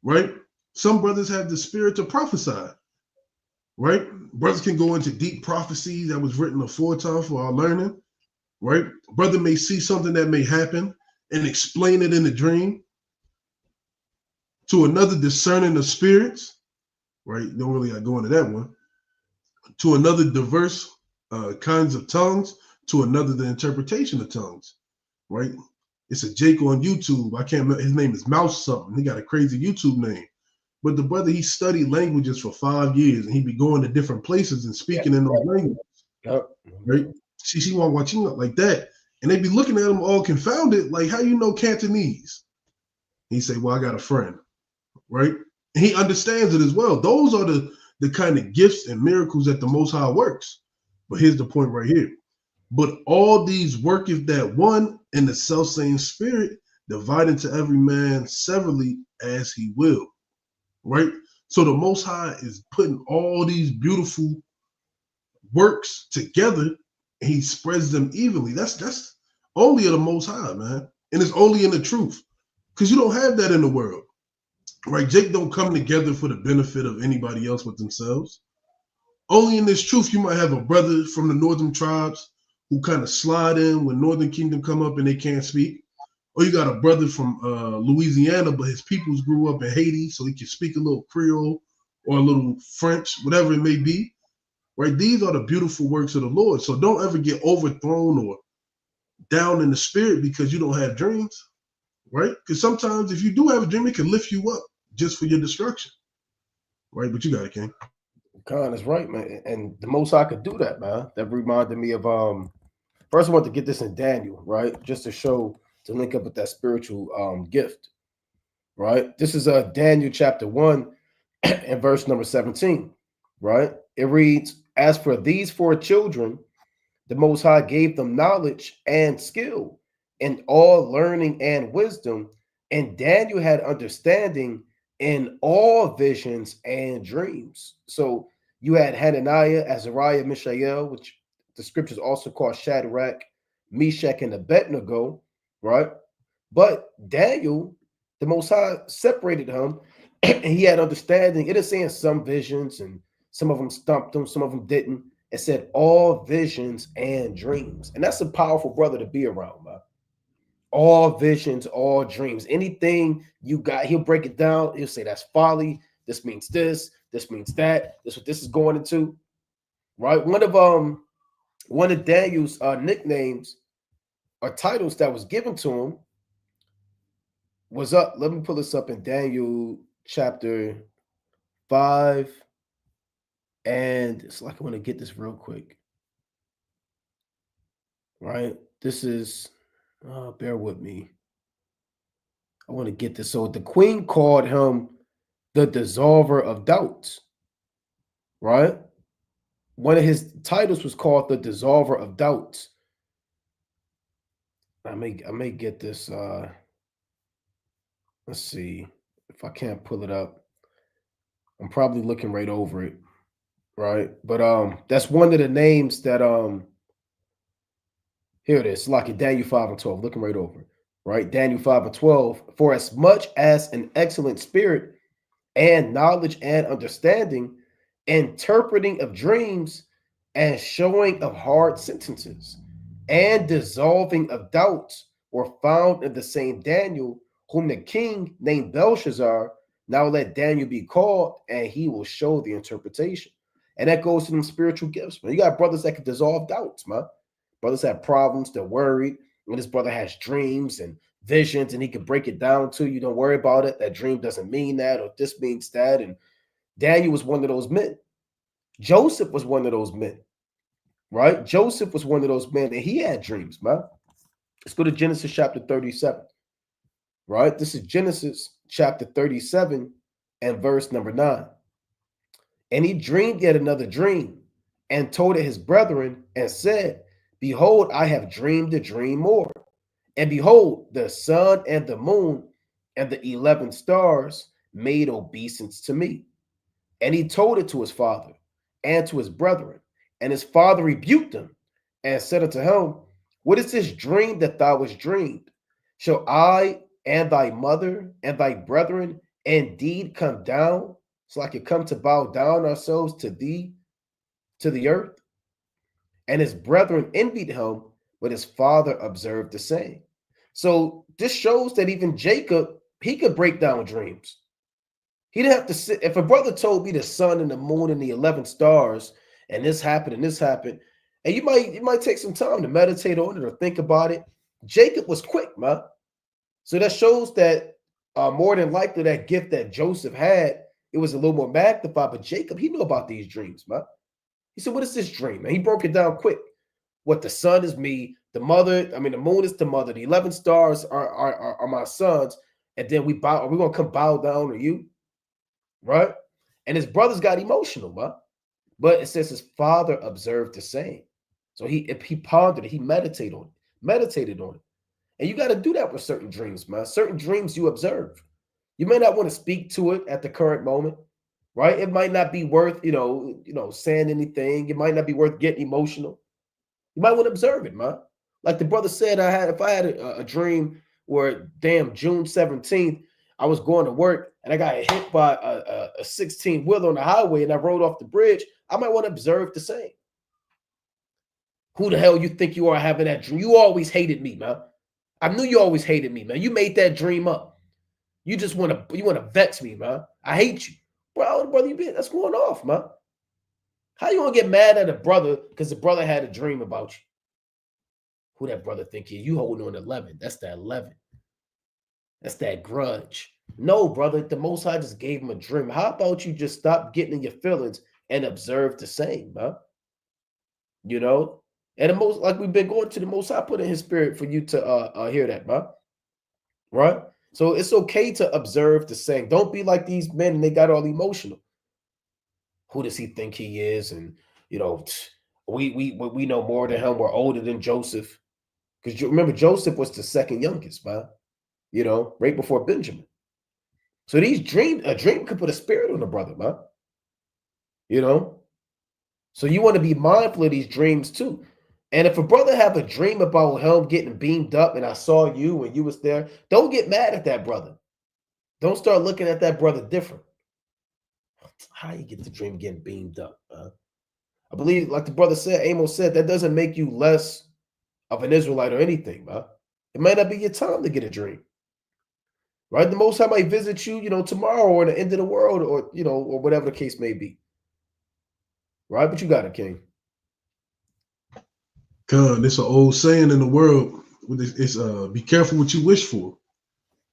right? Some brothers have the spirit to prophesy, right? Brothers can go into deep prophecies that was written aforetime for our learning, right? Brother may see something that may happen and explain it in a dream. To another, discerning of spirits, right? Don't really go into that one. To another, diverse kinds of tongues. To another, the interpretation of tongues, right? It's a Jake on YouTube. I can't remember. His name is Mouse something. He got a crazy YouTube name. But the brother, he studied languages for 5 years, and he be going to different places and speaking in those languages, right? She want watching like that, and they be looking at him all confounded, like, how you know Cantonese? He say, well, I got a friend, right? And he understands it as well. Those are the kind of gifts and miracles that the Most High works. But here's the point right here. But all these worketh that one in the self-same spirit, dividing to every man severally as he will, right? So the Most High is putting all these beautiful works together, and he spreads them evenly. That's only of the Most High, man. And it's only in the truth. Because you don't have that in the world. Right? Jake don't come together for the benefit of anybody else but themselves. Only in this truth, you might have a brother from the northern tribes who kind of slide in when Northern Kingdom come up and they can't speak. Or you got a brother from Louisiana, but his peoples grew up in Haiti, so he can speak a little Creole or a little French, whatever it may be. Right? These are the beautiful works of the Lord. So don't ever get overthrown or down in the spirit because you don't have dreams. Right? Because sometimes if you do have a dream, it can lift you up just for your destruction. Right? But you got it, King. Khan is right, man. And the most I could do that, man. That reminded me of first I want to get this in Daniel, right? Just to show to link up with that spiritual gift. Right? This is Daniel chapter 1 and verse number 17. Right? It reads, as for these 4 children, the Most High gave them knowledge and skill in all learning and wisdom, and Daniel had understanding in all visions and dreams. So you had Hananiah, Azariah, Mishael, which the scriptures also call Shadrach, Meshach, and Abednego, right? But Daniel, the Most High separated him, and he had understanding. It is saying some visions, and some of them stumped him, some of them didn't. It said all visions and dreams. And that's a powerful brother to be around, man. All visions, all dreams. Anything you got, he'll break it down. He'll say that's folly. This means this. This means that. This what this is going into. Right? One of Daniel's nicknames or titles that was given to him was up. Let me pull this up in Daniel chapter 5. And it's like I want to get this real quick. Right? This is bear with me. I want to get this. So the queen called him the dissolver of doubts, right? One of his titles was called the dissolver of doubts. I may get this. Let's see if I can't pull it up. I'm probably looking right over it, right? But that's one of the names that here it is. Like in Daniel 5 and 12, looking right over it, right? Daniel 5 and 12. For as much as an excellent spirit and knowledge and understanding, interpreting of dreams, and showing of hard sentences, and dissolving of doubts were found in the same Daniel, whom the king named Belshazzar. Now let Daniel be called, and he will show the interpretation. And that goes to them spiritual gifts, man. You got brothers that can dissolve doubts, man. Brothers have problems, they're worried. And this brother has dreams and visions, and he can break it down to you. Don't worry about it. That dream doesn't mean that, or this means that. And Daniel was one of those men. Joseph was one of those men, right? Joseph was one of those men, and he had dreams, man. Let's go to Genesis chapter 37, right? This is Genesis chapter 37 and verse number 9. And he dreamed yet another dream and told it his brethren and said, behold, I have dreamed a dream more. And behold, the sun and the moon and the 11 stars made obeisance to me. And he told it to his father and to his brethren. And his father rebuked him and said unto him, what is this dream that thou hast dreamed? Shall I and thy mother and thy brethren indeed come down, so I could come to bow down ourselves to thee, to the earth? And his brethren envied him, but his father observed the same. So this shows that even Jacob, he could break down dreams. He didn't have to sit. If a brother told me the sun and the moon and the 11 stars and this happened and this happened, and you might take some time to meditate on it or think about it. Jacob was quick, man. So that shows that more than likely that gift that Joseph had, it was a little more magnified. But Jacob, he knew about these dreams, man. He said, what is this dream? And he broke it down quick. What, the sun is me, the moon is the mother, the 11 stars are my sons, and then we're gonna come bow down to you, right? And his brothers got emotional, man. But it says his father observed the same. So he pondered it, he meditated on it. And you got to do that with certain dreams, man. Certain dreams you observe. You may not want to speak to it at the current moment, right? It might not be worth, saying anything. It might not be worth getting emotional. You might want to observe it, man. Like the brother said, if I had a dream where, June 17th, I was going to work and I got hit by a 16-wheeler on the highway and I rode off the bridge, I might want to observe the same. Who the hell you think you are having that dream? You always hated me, man. I knew you always hated me, man. You made that dream up. You just want to vex me, man. I hate you. Bro, brother, that's going off, man. How you gonna get mad at a brother because the brother had a dream about you? Who that brother think is? You holding on 11. That's that 11. That's that grudge. No, brother, the Most High just gave him a dream. How about you just stop getting in your feelings and observe the same, man? And the most, like we've been going to, the Most High put in his spirit for you to hear that, man. Right? So it's okay to observe the same. Don't be like these men and they got all emotional. Who does he think he is? And we know more than him. We're older than Joseph. Because remember, Joseph was the second youngest, man. Right before Benjamin. So a dream could put a spirit on a brother, man. So you want to be mindful of these dreams too. And if a brother have a dream about him getting beamed up and I saw you and you was there, don't get mad at that brother. Don't start looking at that brother different. How you get the dream getting beamed up? I believe, like the brother said, Amos said, that doesn't make you less of an Israelite or anything, man. It might not be your time to get a dream. Right? The Most High might visit you, tomorrow or the end of the world or, or whatever the case may be. Right? But you got it, King. God, it's an old saying in the world. It's be careful what you wish for.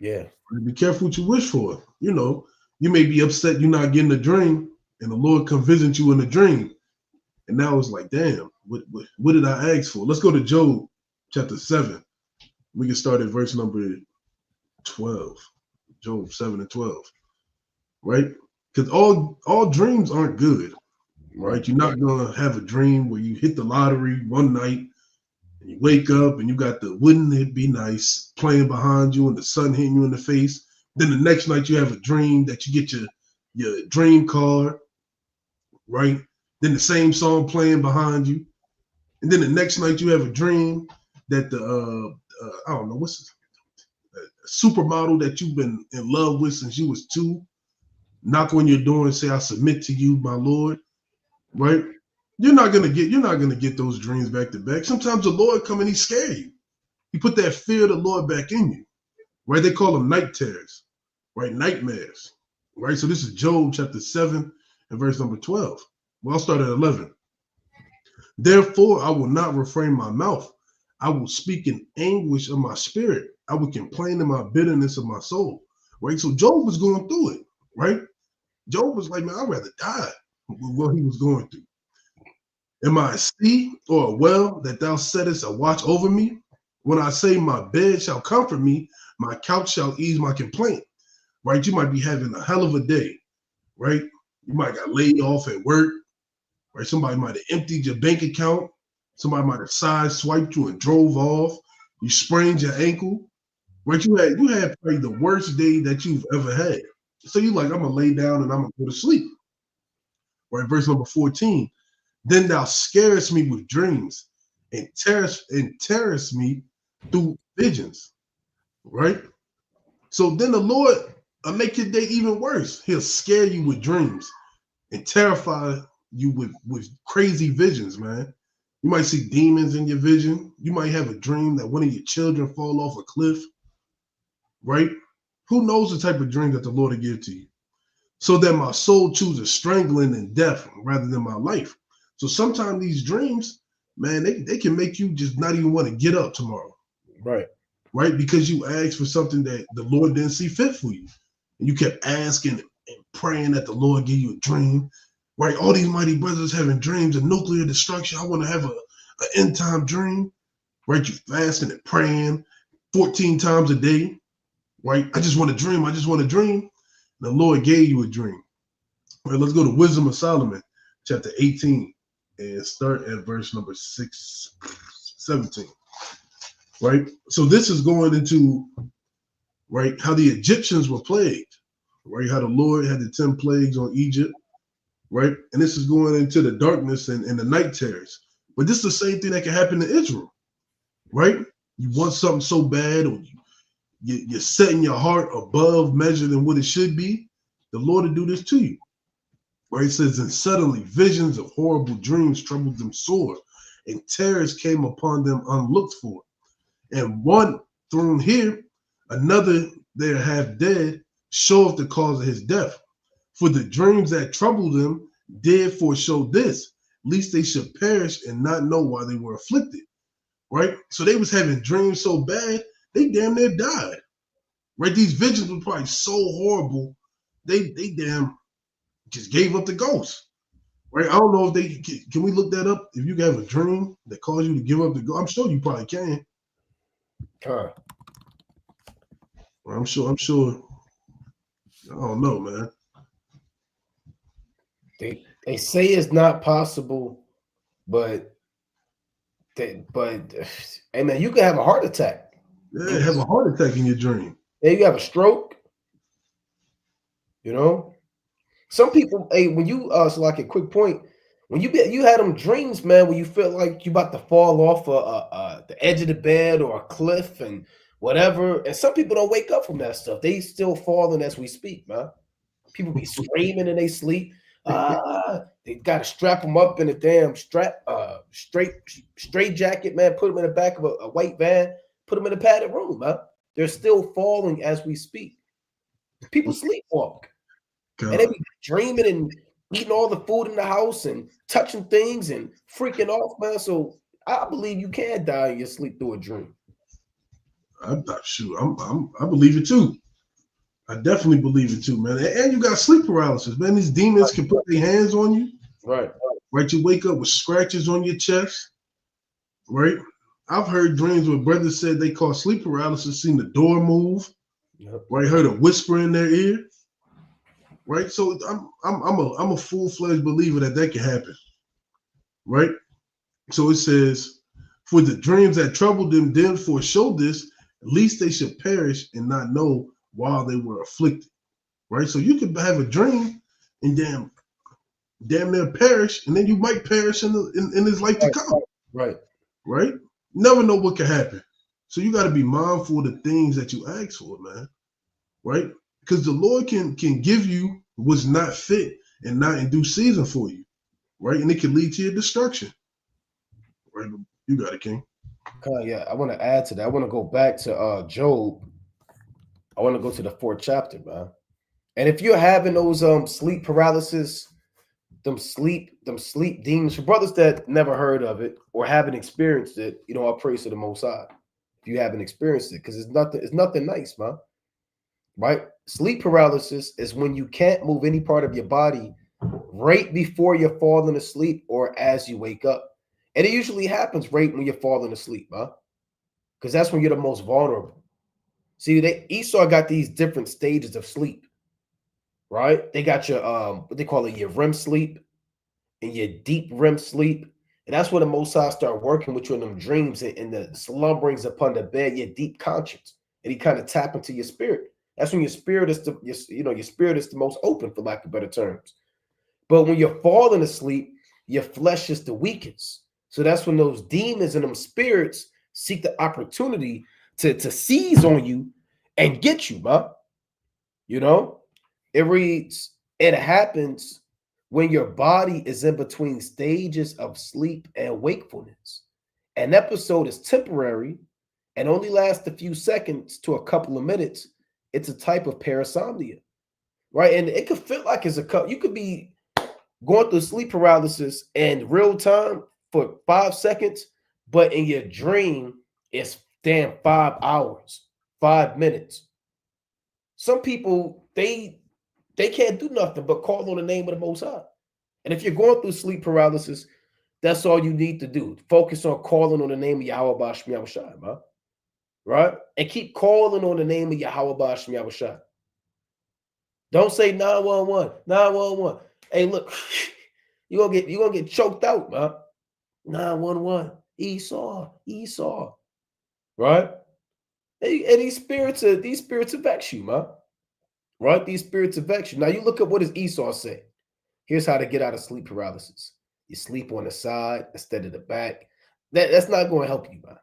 Yeah. Be careful what you wish for. You may be upset you're not getting a dream, and the Lord come visit you in a dream. And now it's like, damn, what did I ask for? Let's go to Job chapter 7. We can start at verse number 12. Job 7 and 12. Right? Because all dreams aren't good. Right? You're not gonna have a dream where you hit the lottery one night and you wake up and you got the "Wouldn't It Be Nice" playing behind you and the sun hitting you in the face. Then the next night you have a dream that you get your dream card, right? Then the same song playing behind you, and then the next night you have a dream that the I don't know what's supermodel that you've been in love with since you was 2 knock on your door and say, "I submit to you, my Lord." Right? You're not gonna get those dreams back to back. Sometimes the Lord come and he scare you. He put that fear of the Lord back in you. Right? They call them night terrors, right? Nightmares. Right? So this is Job chapter 7 and verse number 12. Well, I'll start at 11. Therefore, I will not refrain my mouth. I will speak in anguish of my spirit. I will complain in my bitterness of my soul. Right? So Job was going through it, right? Job was like, man, I'd rather die with what he was going through. Am I a sea or a well that thou settest a watch over me? When I say my bed shall comfort me, my couch shall ease my complaint. Right? You might be having a hell of a day, right? You might got laid off at work, right? Somebody might have emptied your bank account. Somebody might have side swiped you and drove off. You sprained your ankle, right? You had probably the worst day that you've ever had. So you're like, I'm gonna lay down and I'm gonna go to sleep. Right? Verse number 14. Then thou scarest me with dreams and terrorist me through visions. Right? So then the Lord will make your day even worse. He'll scare you with dreams and terrify you with crazy visions, man. You might see demons in your vision. You might have a dream that one of your children fall off a cliff, right? Who knows the type of dream that the Lord will give to you? So that my soul chooses strangling and death rather than my life. So sometimes these dreams, man, they can make you just not even want to get up tomorrow. Right. Right? Because you asked for something that the Lord didn't see fit for you. And you kept asking and praying that the Lord give you a dream. Right? All these mighty brothers having dreams of nuclear destruction. I want to have an end time dream. Right? You fasting and praying 14 times a day. Right? I just want to dream. I just want to dream. The Lord gave you a dream. All right, let's go to Wisdom of Solomon, chapter 18, and start at verse number 17. Right? So this is going into, right, how the Egyptians were plagued, right? How the Lord had the 10 plagues on Egypt, right? And this is going into the darkness and the night terrors. But this is the same thing that can happen to Israel, right? You want something so bad, or you're setting your heart above measure than what it should be, the Lord will do this to you. Right? It says, and suddenly visions of horrible dreams troubled them sore, and terrors came upon them unlooked for. And one thrown here, another there half dead, showeth the cause of his death. For the dreams that troubled them did foreshow this, lest they should perish and not know why they were afflicted. Right? So they was having dreams so bad, they damn near died. Right? These visions were probably so horrible, they damn just gave up the ghost. Right? I don't know if they can we look that up? If you have a dream that caused you to give up the ghost, I'm sure you probably can. I'm sure. I don't know, man. They say it's not possible, but hey man, you can have a heart attack. Yeah, have a heart attack in your dream. Hey, you have a stroke. You know, some people. Hey, when you so like a quick point, when you had them dreams, man, where you feel like you about to fall off the edge of the bed or a cliff and whatever. And some people don't wake up from that stuff. They still falling as we speak, man. People be screaming in they sleep. They got to strap them up in a damn straight jacket, man. Put them in the back of a white van. Put them in a padded room, man. They're still falling as we speak. People sleepwalk, and they be dreaming and eating all the food in the house and touching things and freaking off, man. So I believe you can die in your sleep through a dream. I'm not sure. I believe it too. I definitely believe it too, man. And you got sleep paralysis, man. These demons can put their hands on you. Right. You wake up with scratches on your chest. Right. I've heard dreams where brothers said they call sleep paralysis, seen the door move. Yep. Right. Heard a whisper in their ear. Right. So I'm a full-fledged believer that can happen. Right. So it says, for the dreams that troubled them then foreshow this, at least they should perish and not know while they were afflicted. Right. So you could have a dream and damn near perish, and then you might perish in this life to come. Right. Right. Never know what can happen. So you got to be mindful of the things that you ask for, man. Right. Because the Lord can give you what's not fit and not in due season for you. Right. And it can lead to your destruction. Right. You got it, King. Yeah, I want to add to that. I want to go back to Job. I want to go to the 4th chapter, man. And if you're having those sleep paralysis, them sleep demons, for brothers that never heard of it or haven't experienced it, I praise to the Most High. If you haven't experienced it, because it's nothing nice, man. Right? Sleep paralysis is when you can't move any part of your body right before you're falling asleep or as you wake up. And it usually happens right when you're falling asleep, huh? Because that's when you're the most vulnerable. See, Esau got these different stages of sleep, right? They got your what they call it, your REM sleep and your deep REM sleep. And that's when the Most High start working with you in them dreams and the slumberings upon the bed, your deep conscience. And he kind of tap into your spirit. That's when your spirit is your spirit is the most open, for lack of better terms. But when you're falling asleep, your flesh is the weakest. So that's when those demons and them spirits seek the opportunity to seize on you and get you, man. You know, it reads, it happens when your body is in between stages of sleep and wakefulness. An episode is temporary and only lasts a few seconds to a couple of minutes. It's a type of parasomnia, right? And it could feel like it's you could be going through sleep paralysis in real time for 5 seconds, but in your dream, it's damn 5 hours, 5 minutes. Some people, they can't do nothing but call on the name of the Most High. And if you're going through sleep paralysis, that's all you need to do. Focus on calling on the name of Yahweh Bashmi Yahushai, man. Right? And keep calling on the name of Yahweh Bashmi Yahushai. Don't say 911, 911. Hey, look, you're gonna get choked out, man. 911, Esau. Right? And these spirits vex you, man. Right? These spirits vex you. Now you look at what does Esau say. Here's how to get out of sleep paralysis. You sleep on the side instead of the back. That's not going to help you, man.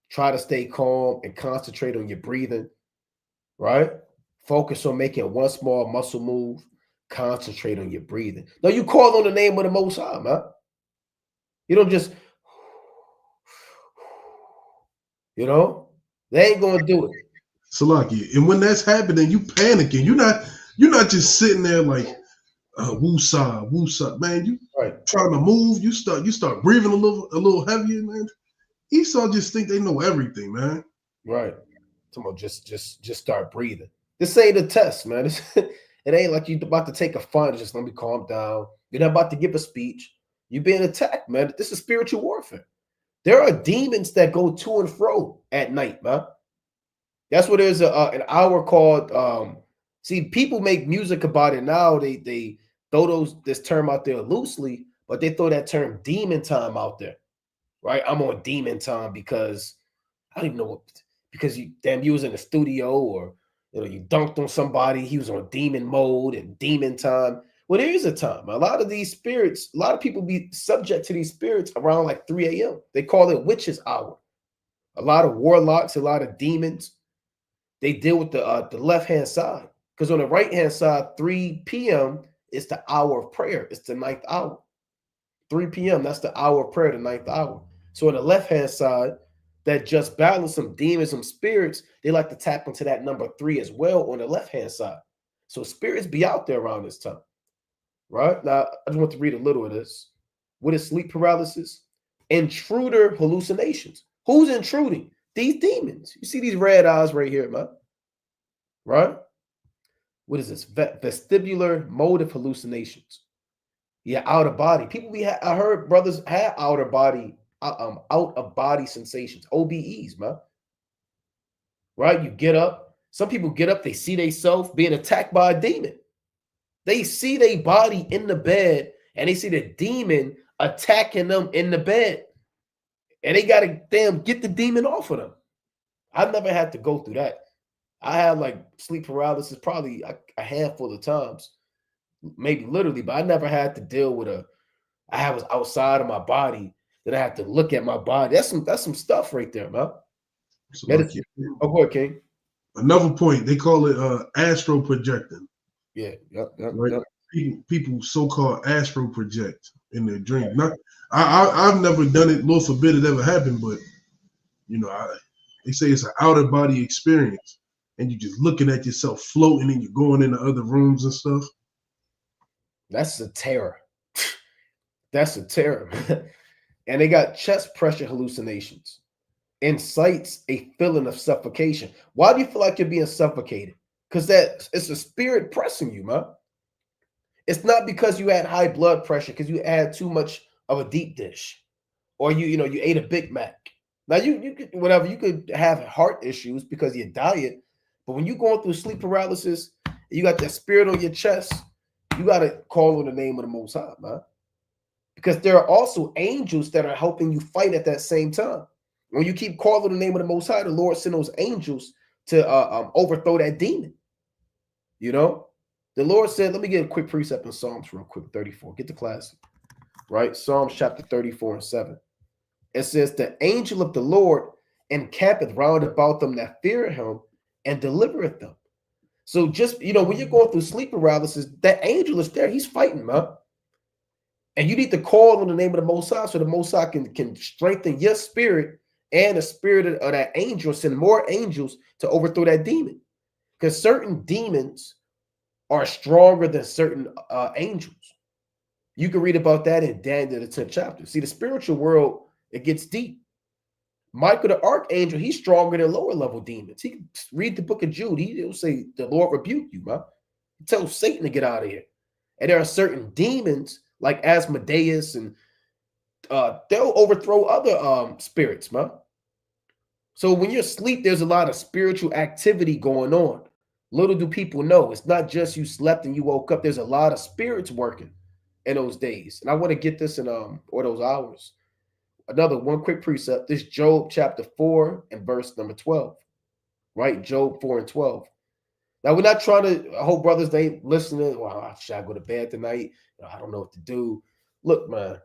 Try to stay calm and concentrate on your breathing, right? Focus on making one small muscle move. Concentrate on your breathing. Now you call on the name of the Most High, man. You don't just, they ain't going to do it. Salaki. And when that's happening, you panicking. You're not just sitting there like, woosah, man. You trying to move. You start breathing a little heavier, man. Esau just think they know everything, man. Right. Come on, just start breathing. This ain't a test, man. It ain't like you about to take a fun. Just let me calm down. You're not about to give a speech. You're being attacked, man. This is spiritual warfare. There are demons that go to and fro at night, man. That's what there's an hour called. See, people make music about it now. They throw this term out there loosely, but they throw that term demon time out there, right? I'm on demon time because I don't even know what, because you was in the studio or you dunked on somebody. He was on demon mode and demon time. Well, there is a time. A lot of these spirits, a lot of people be subject to these spirits around like 3 a.m. They call it witches hour. A lot of warlocks, a lot of demons, they deal with the left-hand side. Because on the right-hand side, 3 p.m. is the hour of prayer. It's the 9th hour. 3 p.m., that's the hour of prayer, the 9th hour. So on the left-hand side, that just balance some demons, some spirits, they like to tap into that number 3 as well on the left-hand side. So spirits be out there around this time. Right? Now, I just want to read a little of this. What is sleep paralysis? Intruder hallucinations. Who's intruding? These demons. You see these red eyes right here, man. Right? What is this? Vestibular motive hallucinations. Yeah, out of body. People I heard brothers have out of body sensations, OBEs, man. Right? You get up. Some people get up, they see themselves being attacked by a demon. They see their body in the bed and they see the demon attacking them in the bed. And they got to get the demon off of them. I've never had to go through that. I had like sleep paralysis probably a handful of times, maybe literally, but I never had to deal with I was outside of my body, then I had to look at my body. That's some stuff right there, man. So Go ahead, King. Another point, they call it astral projecting. Yeah, yep. People so-called astral project in their dreams. I've never done it. Lord forbid it ever happened, but they say it's an outer body experience, and you're just looking at yourself floating, and you're going into other rooms and stuff. That's a terror. That's a terror. And they got chest pressure hallucinations. Incites a feeling of suffocation. Why do you feel like you're being suffocated? Because it's a spirit pressing you, man. It's not because you had high blood pressure because you had too much of a deep dish, or you ate a Big Mac. Now you could whatever you could have heart issues because of your diet, but when you're going through sleep paralysis, you got that spirit on your chest, you got to call on the name of the Most High, man, because there are also angels that are helping you fight at that same time. When you keep calling the name of the Most High, the Lord send those angels to overthrow that demon. You know, the Lord said, let me get a quick precept in Psalms real quick, 34. Get the classic, right? Psalms chapter 34 and 7. It says, the angel of the Lord encampeth round about them that fear him and delivereth them. So just, when you're going through sleep paralysis, that angel is there. He's fighting, man. And you need to call on the name of the Most High so the Most High can strengthen your spirit and the spirit of that angel, send more angels to overthrow that demon. Because certain demons are stronger than certain angels. You can read about that in Daniel, the 10th chapter. See, the spiritual world, it gets deep. Michael the archangel, he's stronger than lower level demons. He can read the book of Jude. He'll say, the Lord rebuke you, man. He tells Satan to get out of here. And there are certain demons like Asmodeus, and they'll overthrow other spirits, man. So when you're asleep, there's a lot of spiritual activity going on. Little do people know, it's not just you slept and you woke up. There's a lot of spirits working in those days. And I want to get this in or those hours. Another one quick precept. This Job chapter 4 and verse number 12. Right? Job 4 and 12. Now, we're not trying to, I hope brothers, they ain't listening. Well, should I go to bed tonight? I don't know what to do. Look, man,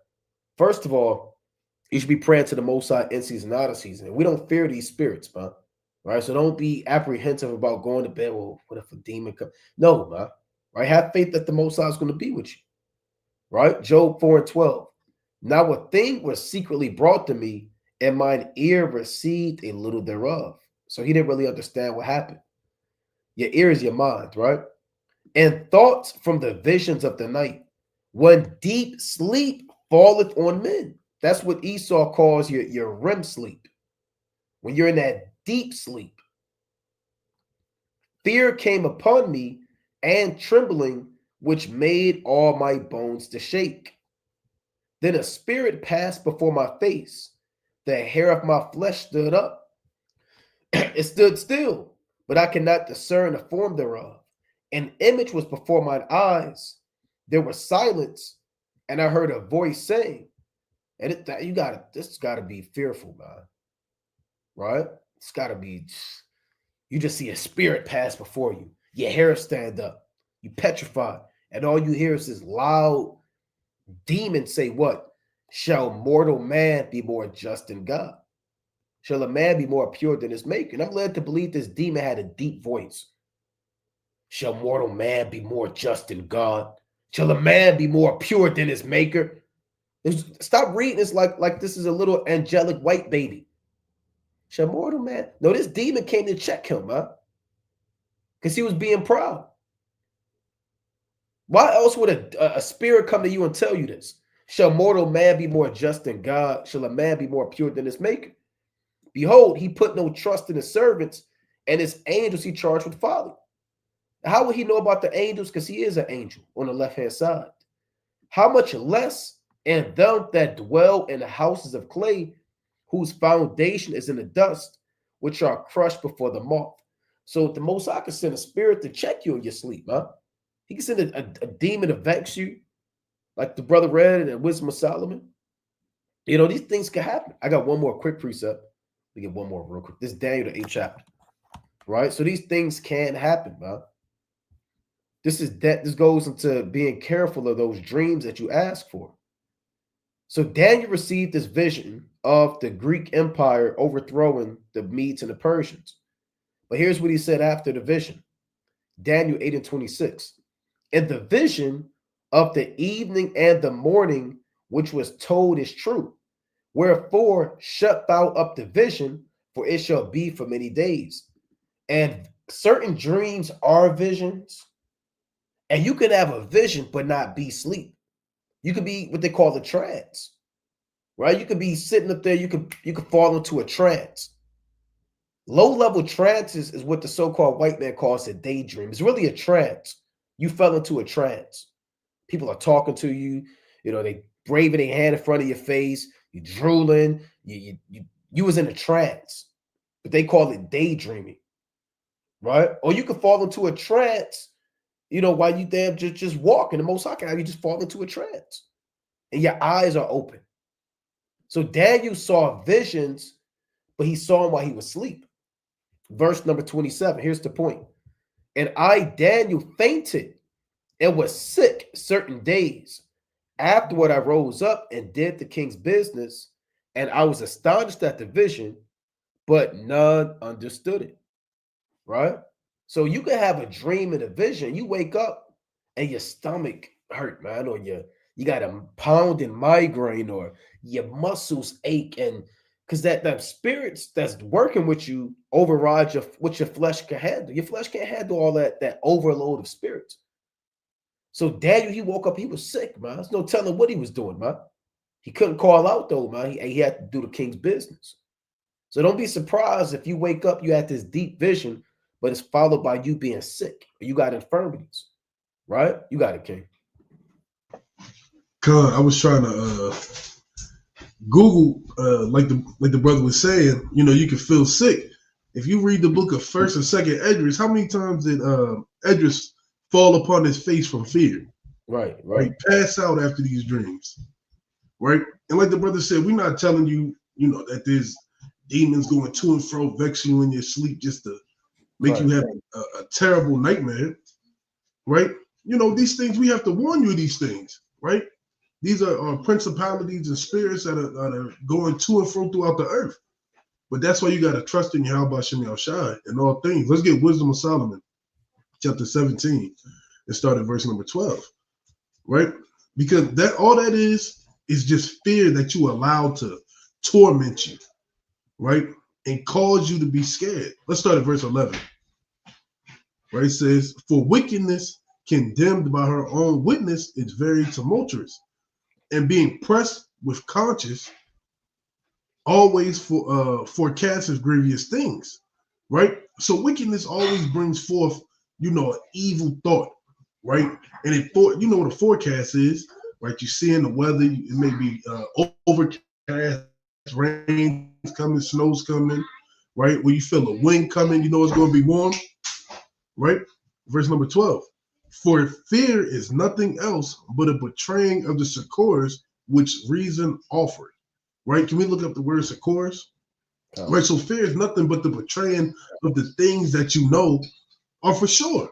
first of all, you should be praying to the Most High in season, out of season. We don't fear these spirits, man. Right? So don't be apprehensive about going to bed. Well, what if a demon comes? No, man. Right? Have faith that the Most High is going to be with you. Right? Job 4 and 12. Now a thing was secretly brought to me, and mine ear received a little thereof. So he didn't really understand what happened. Your ear is your mind, right? And thoughts from the visions of the night, when deep sleep falleth on men. That's what Esau calls your REM sleep. When you're in that deep sleep. Fear came upon me, and trembling, which made all my bones to shake. Then a spirit passed before my face. The hair of my flesh stood up. It stood still, but I cannot discern the form thereof. An image was before mine eyes. There was silence, and I heard a voice saying, and this got to be fearful, man. Right? It's got to be, you just see a spirit pass before you. Your hair stand up. You petrified. And all you hear is this loud demon say what? Shall mortal man be more just than God? Shall a man be more pure than his maker? And I'm led to believe this demon had a deep voice. Shall mortal man be more just than God? Shall a man be more pure than his maker? Stop reading this like this is a little angelic white baby. Shall mortal man? No, this demon came to check him, huh? Because he was being proud. Why else would a spirit come to you and tell you this? Shall mortal man be more just than God? Shall a man be more pure than his maker? Behold, he put no trust in his servants, and his angels he charged with folly. How would he know about the angels? Because he is an angel on the left-hand side. How much less in them that dwell in the houses of clay, whose foundation is in the dust, which are crushed before the moth. So the Most High can send a spirit to check you in your sleep, huh? He can send a demon to vex you, like the brother read in Wisdom of Solomon. These things can happen. I got one more quick precept. Let me get one more real quick. This is Daniel, the 8th chapter, right? So these things can happen, man. This goes into being careful of those dreams that you ask for. So Daniel received this vision of the Greek Empire overthrowing the Medes and the Persians. But here's what he said after the vision. Daniel 8 and 26. And the vision of the evening and the morning, which was told, is true. Wherefore shut thou up the vision, for it shall be for many days. And certain dreams are visions. And you can have a vision but not be asleep. You could be what they call a trance, right? You could be sitting up there. You could fall into a trance. Low-level trances is what the so-called white man calls a daydream. It's really a trance. You fell into a trance. People are talking to you. They waving their hand in front of your face. You drooling. You was in a trance, but they call it daydreaming, right? Or you could fall into a trance, while you damn just walking. The Most High can have you just fall into a trance, and your eyes are open. So Daniel saw visions, but he saw them while he was asleep. Verse number 27. Here's the point. And I, Daniel, fainted and was sick certain days. Afterward, I rose up and did the king's business, and I was astonished at the vision, but none understood it. Right? So you can have a dream and a vision. You wake up and your stomach hurt, man, or you got a pounding migraine, or your muscles ache, and because that spirits that's working with you overrides what your flesh can handle. Your flesh can't handle all that overload of spirits. So Daniel, he woke up, he was sick, man. There's no telling what he was doing, man. He couldn't call out though, man. He had to do the king's business. So don't be surprised if you wake up, you had this deep vision, but it's followed by you being sick. Or you got infirmities, right? You got it, King. I was trying to Google, like the brother was saying, you can feel sick. If you read the book of First and Second Esdras, how many times did Esdras fall upon his face from fear? Right. Pass out after these dreams, right? And like the brother said, we're not telling you, that there's demons going to and fro, vexing you in your sleep just to make you have a terrible nightmare, right? These things, we have to warn you of these things, right? These are principalities and spirits that are going to and fro throughout the earth. But that's why you got to trust in Yahweh Shem Shai in all things. Let's get Wisdom of Solomon, chapter 17, and start at verse number 12, right? Because all that is just fear that you allow to torment you, right? And cause you to be scared. Let's start at verse 11, right? It says, for wickedness condemned by her own witness is very tumultuous, and being pressed with conscience always forecasts grievous things, right? So wickedness always brings forth, an evil thought, right? And what a forecast is, right? You see in the weather, it may be overcast, rain's coming, snow's coming, right? When you feel a wind coming, it's going to be warm, right? Verse number 12. For fear is nothing else but a betraying of the succors which reason offered. Right? Can we look up the word succors? Oh. Right. So fear is nothing but the betraying of the things that you know are for sure.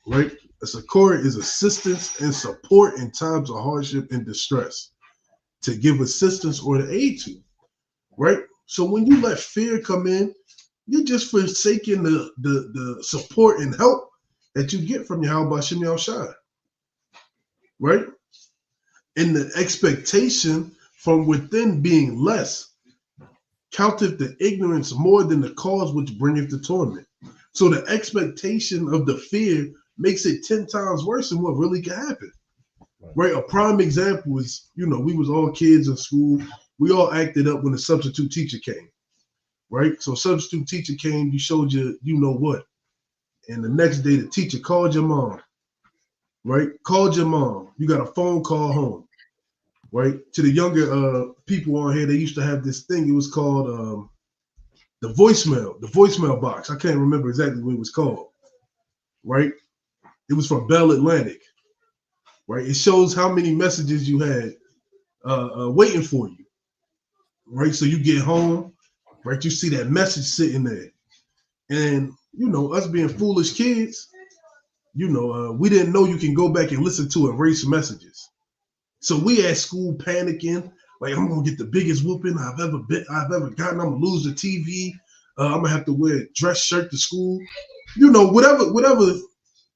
Right? A succor is assistance and support in times of hardship and distress, to give assistance or to aid to. Right? So when you let fear come in, you're just forsaking the support and help that you get from Yahweh Shem Shai. Right? And the expectation from within being less counteth the ignorance more than the cause which bringeth the torment. So the expectation of the fear makes it 10 times worse than what really can happen. Right? A prime example is, we was all kids in school. We all acted up when the substitute teacher came. Right? So substitute teacher came, you showed you know what. And the next day the teacher called your mom. Right? Called your mom. You got a phone call home. Right? To the younger people on here, they used to have this thing. It was called the voicemail box. I can't remember exactly what it was called. Right? It was from Bell Atlantic. Right? It shows how many messages you had waiting for you. Right? So you get home, right? You see that message sitting there. And, us being foolish kids, we didn't know you can go back and listen to erase messages. So we at school panicking, like, I'm gonna get the biggest whooping I've ever gotten. I'm gonna lose the TV. I'm gonna have to wear a dress shirt to school. Whatever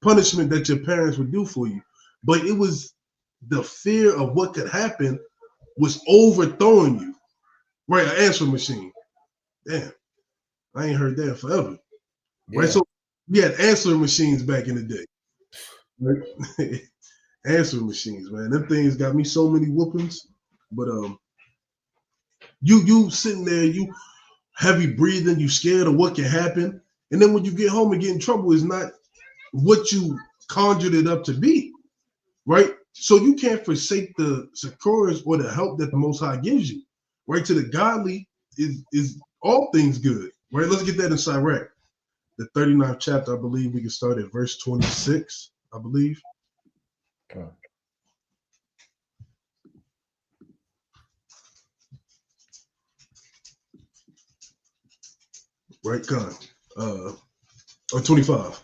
punishment that your parents would do for you. But it was the fear of what could happen was overthrowing you. Right, an answering machine. Damn, I ain't heard that forever. Yeah. Right, so we had answering machines back in the day. Right? Answering machines, man. Them things got me so many whoopings. But you sitting there, you heavy breathing, you scared of what can happen. And then when you get home and get in trouble, is not what you conjured it up to be, right? So you can't forsake the succors or the help that the Most High gives you, right? To the godly is all things good, right? Let's get that in Sirach, the 39th chapter. I believe we can start at verse 26, I believe. Okay. Right, Con. Or 25.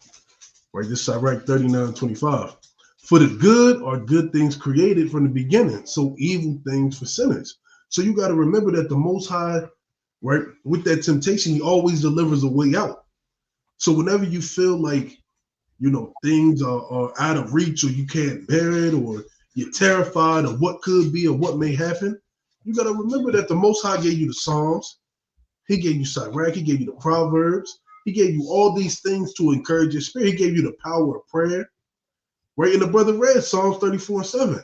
Right, this Sirach 39:25. For the good are good things created from the beginning, so evil things for sinners. So you got to remember that the Most High, right, with that temptation, he always delivers a way out. So whenever you feel like, things are out of reach, or you can't bear it, or you're terrified of what could be or what may happen, you got to remember that the Most High gave you the Psalms, he gave you Sirach, he gave you the Proverbs, he gave you all these things to encourage your spirit. He gave you the power of prayer, right? And the brother read Psalms 34:7.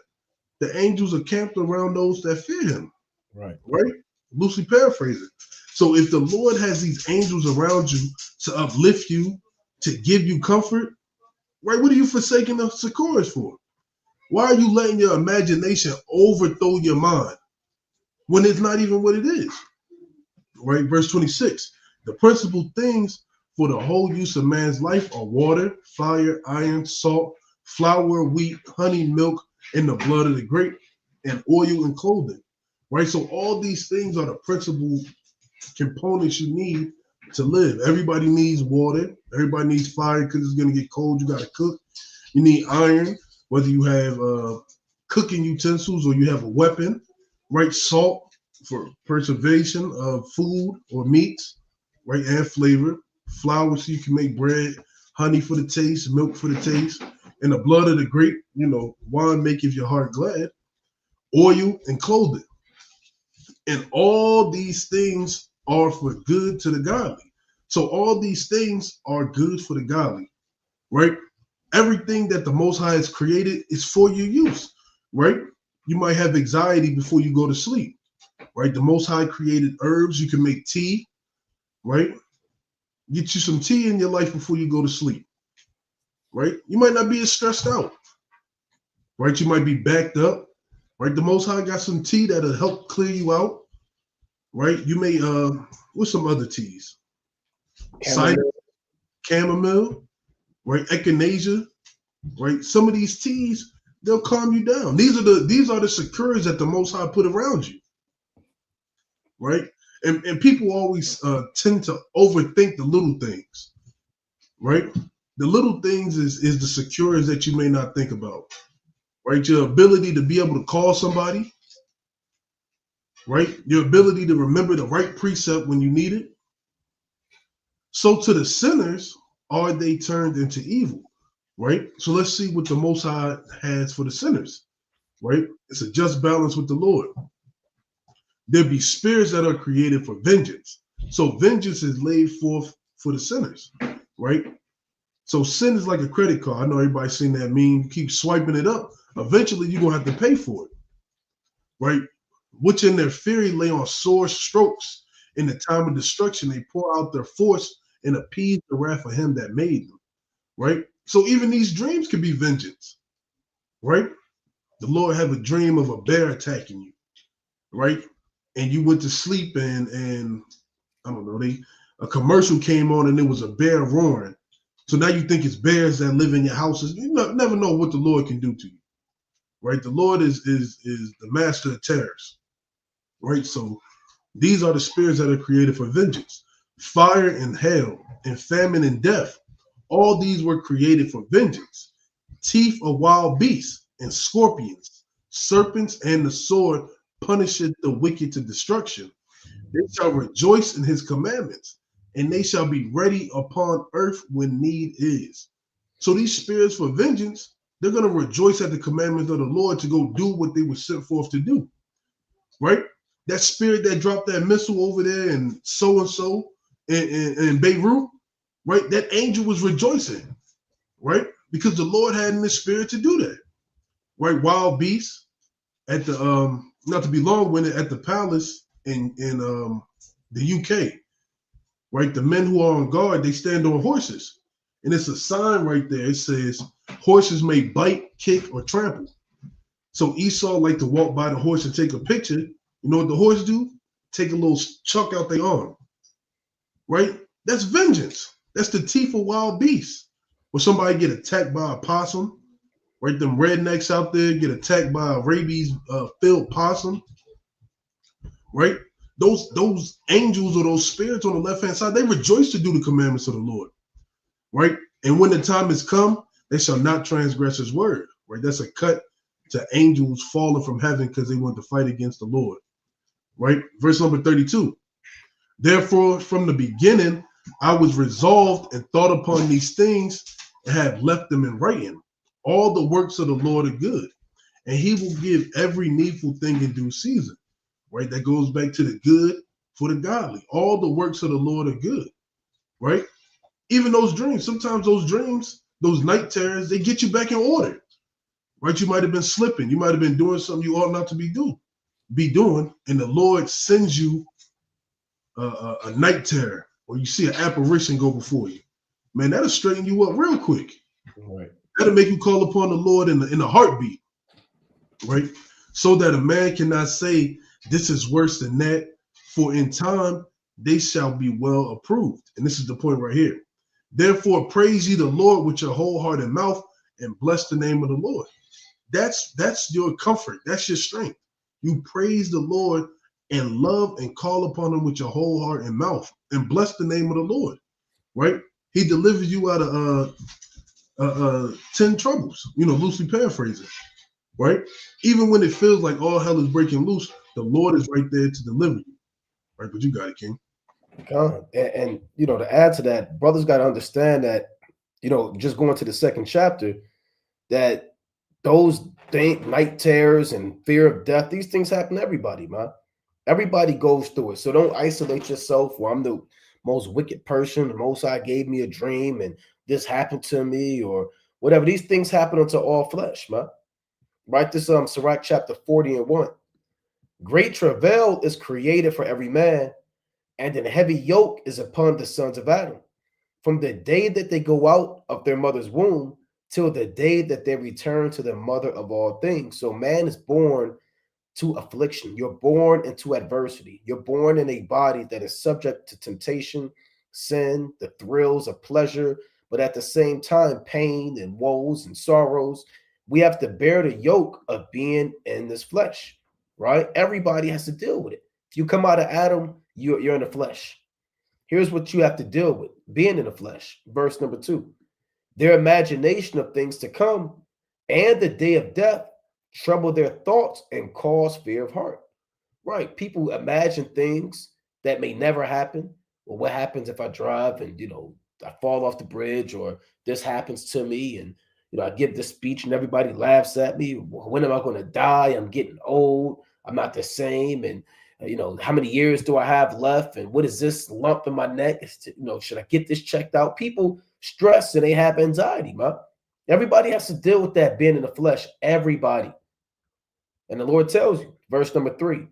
The angels are camped around those that fear him, Right. right? Loosely paraphrasing. So if the Lord has these angels around you to uplift you, to give you comfort, right? What are you forsaking the succors for? Why are you letting your imagination overthrow your mind when it's not even what it is? Right? Verse 26. The principal things for the whole use of man's life are water, fire, iron, salt, flour, wheat, honey, milk, and the blood of the grape, and oil and clothing. Right? So all these things are the principal components you need to live. Everybody needs water. Everybody needs fire because it's going to get cold. You got to cook. You need iron, whether you have cooking utensils or you have a weapon. Right? Salt for preservation of food or meats, right? And flavor. Flour so you can make bread. Honey for the taste. Milk for the taste. And the blood of the grape, wine maketh your heart glad. Oil and clothing. And all these things are for good to the godly. So all these things are good for the godly, right? Everything that the Most High has created is for your use, right? You might have anxiety before you go to sleep, right? The Most High created herbs. You can make tea, right? Get you some tea in your life before you go to sleep, right? You might not be as stressed out, right? You might be backed up, right? The Most High got some tea that'll help clear you out, right? You may, what's some other teas? Cider, Chamomile. chamomile, right? Echinacea, right? Some of these teas, they'll calm you down. These are the securities that the Most High put around you, right? And people always tend to overthink the little things, right? The little things is the securities that you may not think about, right? Your ability to be able to call somebody, right? Your ability to remember the right precept when you need it. So to the sinners, are they turned into evil, right? So let's see what the Most High has for the sinners, right? It's a just balance with the Lord. There be spirits that are created for vengeance. So vengeance is laid forth for the sinners, right? So sin is like a credit card. I know everybody's seen that meme. You keep swiping it up. Eventually, you're going to have to pay for it, right? Which in their fury lay on sore strokes. In the time of destruction, they pour out their force and appease the wrath of him that made them, right? So even these dreams could be vengeance, right? The Lord have a dream of a bear attacking you, right? And you went to sleep and I don't know, a commercial came on and it was a bear roaring. So now you think it's bears that live in your houses. You never know what the Lord can do to you, right? The Lord is the master of terrors, right? So these are the spirits that are created for vengeance. Fire and hail and famine and death. All these were created for vengeance. Teeth of wild beasts and scorpions, serpents, and the sword punisheth the wicked to destruction. They shall rejoice in his commandments, and they shall be ready upon earth when need is. So these spirits for vengeance, they're going to rejoice at the commandments of the Lord to go do what they were sent forth to do, right? That spirit that dropped that missile over there and so in Beirut, right? That angel was rejoicing, right? Because the Lord had in his spirit to do that, right? Wild beasts at the not to be long-winded, at the palace in the UK, right? The men who are on guard, they stand on horses, and it's a sign right there. It says, Horses may bite, kick, or trample. So Esau liked to walk by the horse and take a picture. You know what the horse do? Take a little chunk out their arm, right? That's vengeance. That's the teeth of wild beasts. When somebody get attacked by a possum, right? Them rednecks out there get attacked by a rabies-filled possum, right? Those angels or those spirits on the left-hand side, they rejoice to do the commandments of the Lord, right? And when the time has come, they shall not transgress his word, right? That's a cut to angels falling from heaven because they want to fight against the Lord, right? Verse number 32. Therefore, from the beginning, I was resolved and thought upon these things and have left them in writing. All the works of the Lord are good, and he will give every needful thing in due season, right? That goes back to the good for the godly. All the works of the Lord are good, right? Even those dreams, sometimes those dreams, those night terrors, they get you back in order, right? You might have been slipping. You might have been doing something you ought not to be doing, and the Lord sends you a night terror, or you see an apparition go before you. Man, that'll straighten you up real quick. Right. That'll make you call upon the Lord in a heartbeat, right? So that a man cannot say, this is worse than that, for in time they shall be well approved. And this is the point right here. Therefore, praise ye the Lord with your whole heart and mouth, and bless the name of the Lord. That's your comfort. That's your strength. You praise the Lord and love and call upon him with your whole heart and mouth, and bless the name of the Lord, right? He delivers you out of 10 troubles, loosely paraphrasing, right? Even when it feels like all hell is breaking loose, the Lord is right there to deliver you, right? But you got it, King. God. And to add to that, brothers got to understand that, just going to the second chapter, that those night terrors and fear of death, these things happen to everybody, man. Everybody goes through it. So don't isolate yourself. Well, I'm the most wicked person. The Most High gave me a dream and this happened to me or whatever. These things happen unto all flesh, man. Write this Sirach chapter 40:1. Great travail is created for every man, and an heavy yoke is upon the sons of Adam. From the day that they go out of their mother's womb till the day that they return to the mother of all things. So man is born to affliction. You're born into adversity. You're born in a body that is subject to temptation, sin, the thrills of pleasure, but at the same time, pain and woes and sorrows. We have to bear the yoke of being in this flesh, right? Everybody has to deal with it. If you come out of Adam, you're in the flesh. Here's what you have to deal with being in the flesh. Verse number 2. Their imagination of things to come and the day of death trouble their thoughts and cause fear of heart. Right. People imagine things that may never happen. Well, what happens if I drive and, I fall off the bridge or this happens to me and, I give this speech and everybody laughs at me. When am I going to die? I'm getting old. I'm not the same. And, how many years do I have left? And what is this lump in my neck? Should I get this checked out? People stress and they have anxiety, man. Everybody has to deal with that being in the flesh. Everybody. And the Lord tells you, verse number 3,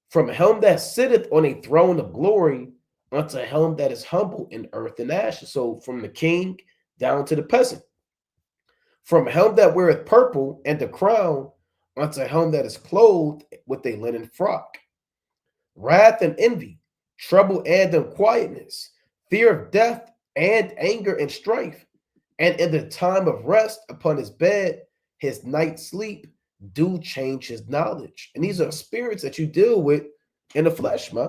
from him that sitteth on a throne of glory unto him that is humble in earth and ashes. So from the king down to the peasant. From him that weareth purple and the crown unto him that is clothed with a linen frock. Wrath and envy, trouble and unquietness, fear of death and anger and strife. And in the time of rest upon his bed, his night sleep, do change his knowledge. And these are spirits that you deal with in the flesh, man.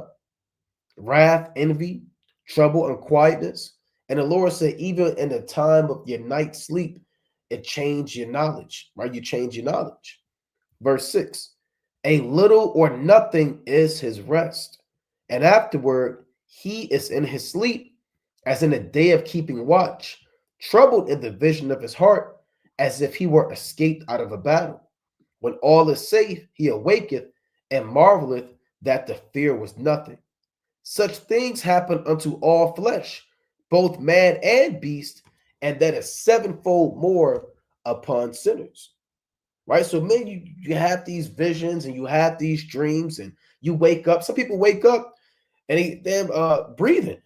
Wrath, envy, trouble, unquietness. And the Lord said, even in the time of your night sleep, it changed your knowledge, right? You change your knowledge. Verse 6, a little or nothing is his rest. And afterward, he is in his sleep, as in a day of keeping watch, troubled in the vision of his heart, as if he were escaped out of a battle. When all is safe, he awaketh and marveleth that the fear was nothing. Such things happen unto all flesh, both man and beast, and that is sevenfold more upon sinners. Right? So, man, you have these visions and you have these dreams, and you wake up. Some people wake up and they're breathing.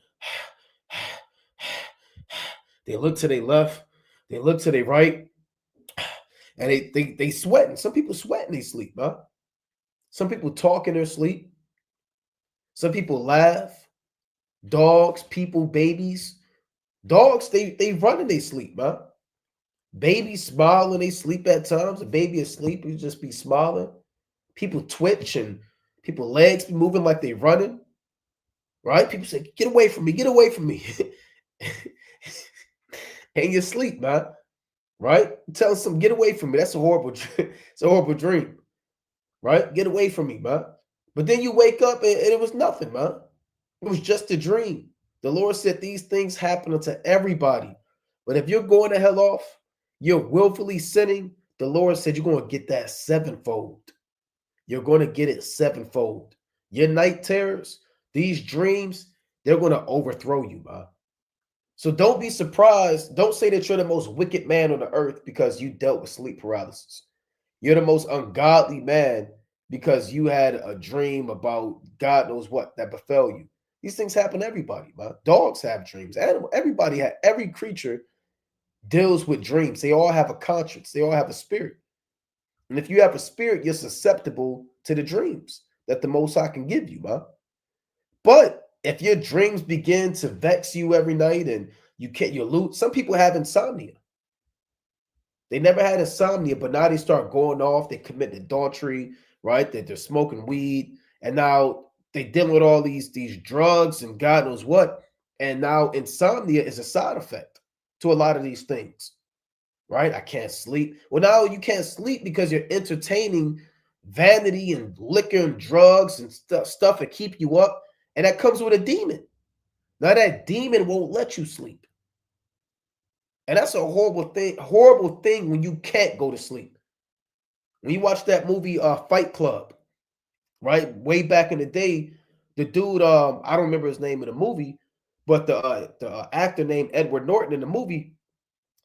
They look to their left, They look to their right, and they sweating. Some people sweat in their sleep, man. Some people talk in their sleep. Some people laugh. Dogs, people, babies. Dogs, they run in their sleep, man. Babies smile when they sleep at times. A baby asleep, you just be smiling. People twitch and people legs be moving like they running. Right? People say, "Get away from me! Get away from me!" And you sleep, man. Right? Tell some, get away from me. That's a horrible, it's a horrible dream. Right? Get away from me, man. But then you wake up and it was nothing, man. It was just a dream. The Lord said these things happen unto everybody. But if you're going to hell off, you're willfully sinning, the Lord said you're going to get that sevenfold. You're going to get it sevenfold. Your night terrors, these dreams, they're going to overthrow you, man. So don't be surprised. Don't say that you're the most wicked man on the earth because you dealt with sleep paralysis. You're the most ungodly man because you had a dream about God knows what that befell you. These things happen to everybody, man. Dogs have dreams. Every creature deals with dreams. They all have a conscience. They all have a spirit. And if you have a spirit, you're susceptible to the dreams that the Most High can give you, man. But if your dreams begin to vex you every night and you lose, some people have insomnia. They never had insomnia, but now they start going off. They commit adultery, right? That they're smoking weed, and now they dealing with all these drugs and God knows what. And now insomnia is a side effect to a lot of these things, right? I can't sleep. Well, now you can't sleep because you're entertaining vanity and liquor and drugs and stuff that keep you up, and that comes with a demon. Now that demon won't let you sleep. And that's a horrible thing when you can't go to sleep. When you watch that movie Fight Club, right? Way back in the day, the dude, I don't remember his name in the movie, but the actor named Edward Norton in the movie,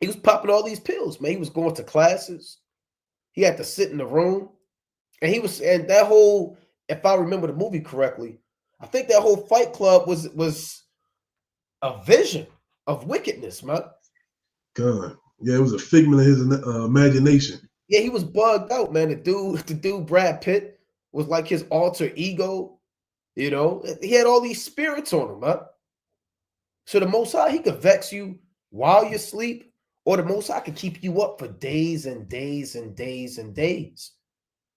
he was popping all these pills, man. He was going to classes. He had to sit in the room. And that whole, if I remember the movie correctly, I think that whole Fight Club was a vision of wickedness, man. God. Yeah, it was a figment of his imagination. Yeah, he was bugged out, man. The dude, Brad Pitt, was like his alter ego. You know, he had all these spirits on him, man. So the Most High, he could vex you while you sleep, or the Most High could keep you up for days and days and days and days.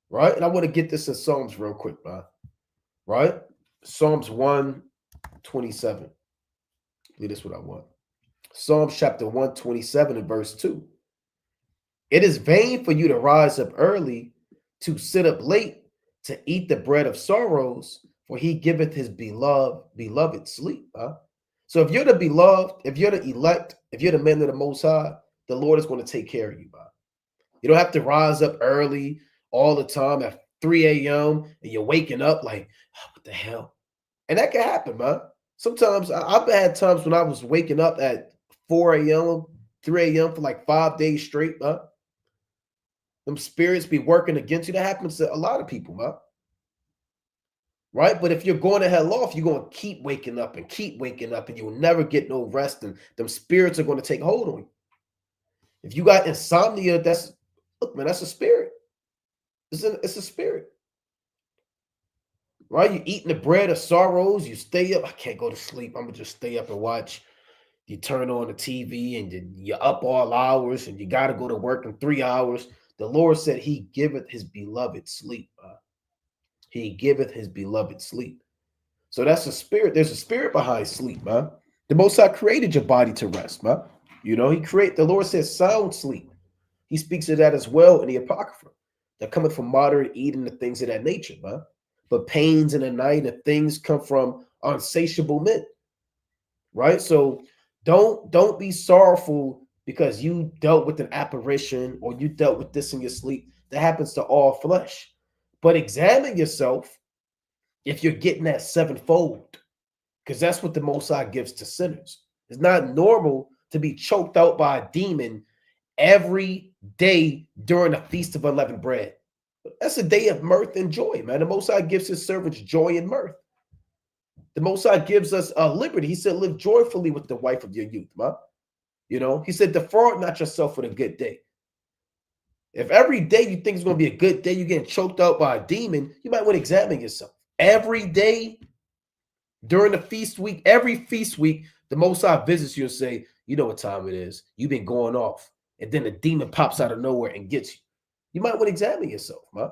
Right? And I want to get this in Psalms real quick, man. Right? Psalms 127. I believe that's what I want. Psalms chapter 127 and verse 2. It is vain for you to rise up early, to sit up late, to eat the bread of sorrows, for he giveth his beloved sleep. Huh? So if you're the beloved, if you're the elect, if you're the men of the Most High, the Lord is going to take care of you. Huh? You don't have to rise up early all the time at 3 a.m. and you're waking up like, oh, what the hell? And that can happen, man. Sometimes I've had times when I was waking up at 4 a.m., 3 a.m. for like 5 days straight, man. Them spirits be working against you. That happens to a lot of people, man. Right? But if you're going to hell off, you're going to keep waking up, and you'll never get no rest, and them spirits are going to take hold on you. If you got insomnia, look, man, that's a spirit. It's a spirit. Right? You're eating the bread of sorrows. You stay up. I can't go to sleep. I'm going to just stay up and watch. You turn on the TV and you're up all hours and you got to go to work in 3 hours. The Lord said he giveth his beloved sleep. He giveth his beloved sleep. So that's a spirit. There's a spirit behind sleep, man. The Most High created your body to rest, man. You know, the Lord says sound sleep. He speaks of that as well in the Apocrypha. That cometh from moderate eating and things of that nature, man. But pains in the night and things come from unsatiable men. Right? So don't be sorrowful because you dealt with an apparition or you dealt with this in your sleep. That happens to all flesh. But examine yourself if you're getting that sevenfold, because that's what the Most High gives to sinners. It's not normal to be choked out by a demon every day during a feast of unleavened bread. That's a day of mirth and joy, man. The Most High gives his servants joy and mirth. The Most High gives us liberty. He said, live joyfully with the wife of your youth, man. He said, defraud not yourself with a good day. If every day you think it's going to be a good day, you're getting choked out by a demon, you might want to examine yourself. Every day during the feast week, every feast week, the Most High visits you and say, you know what time it is. You've been going off. And then the demon pops out of nowhere and gets you. You might want to examine yourself, man.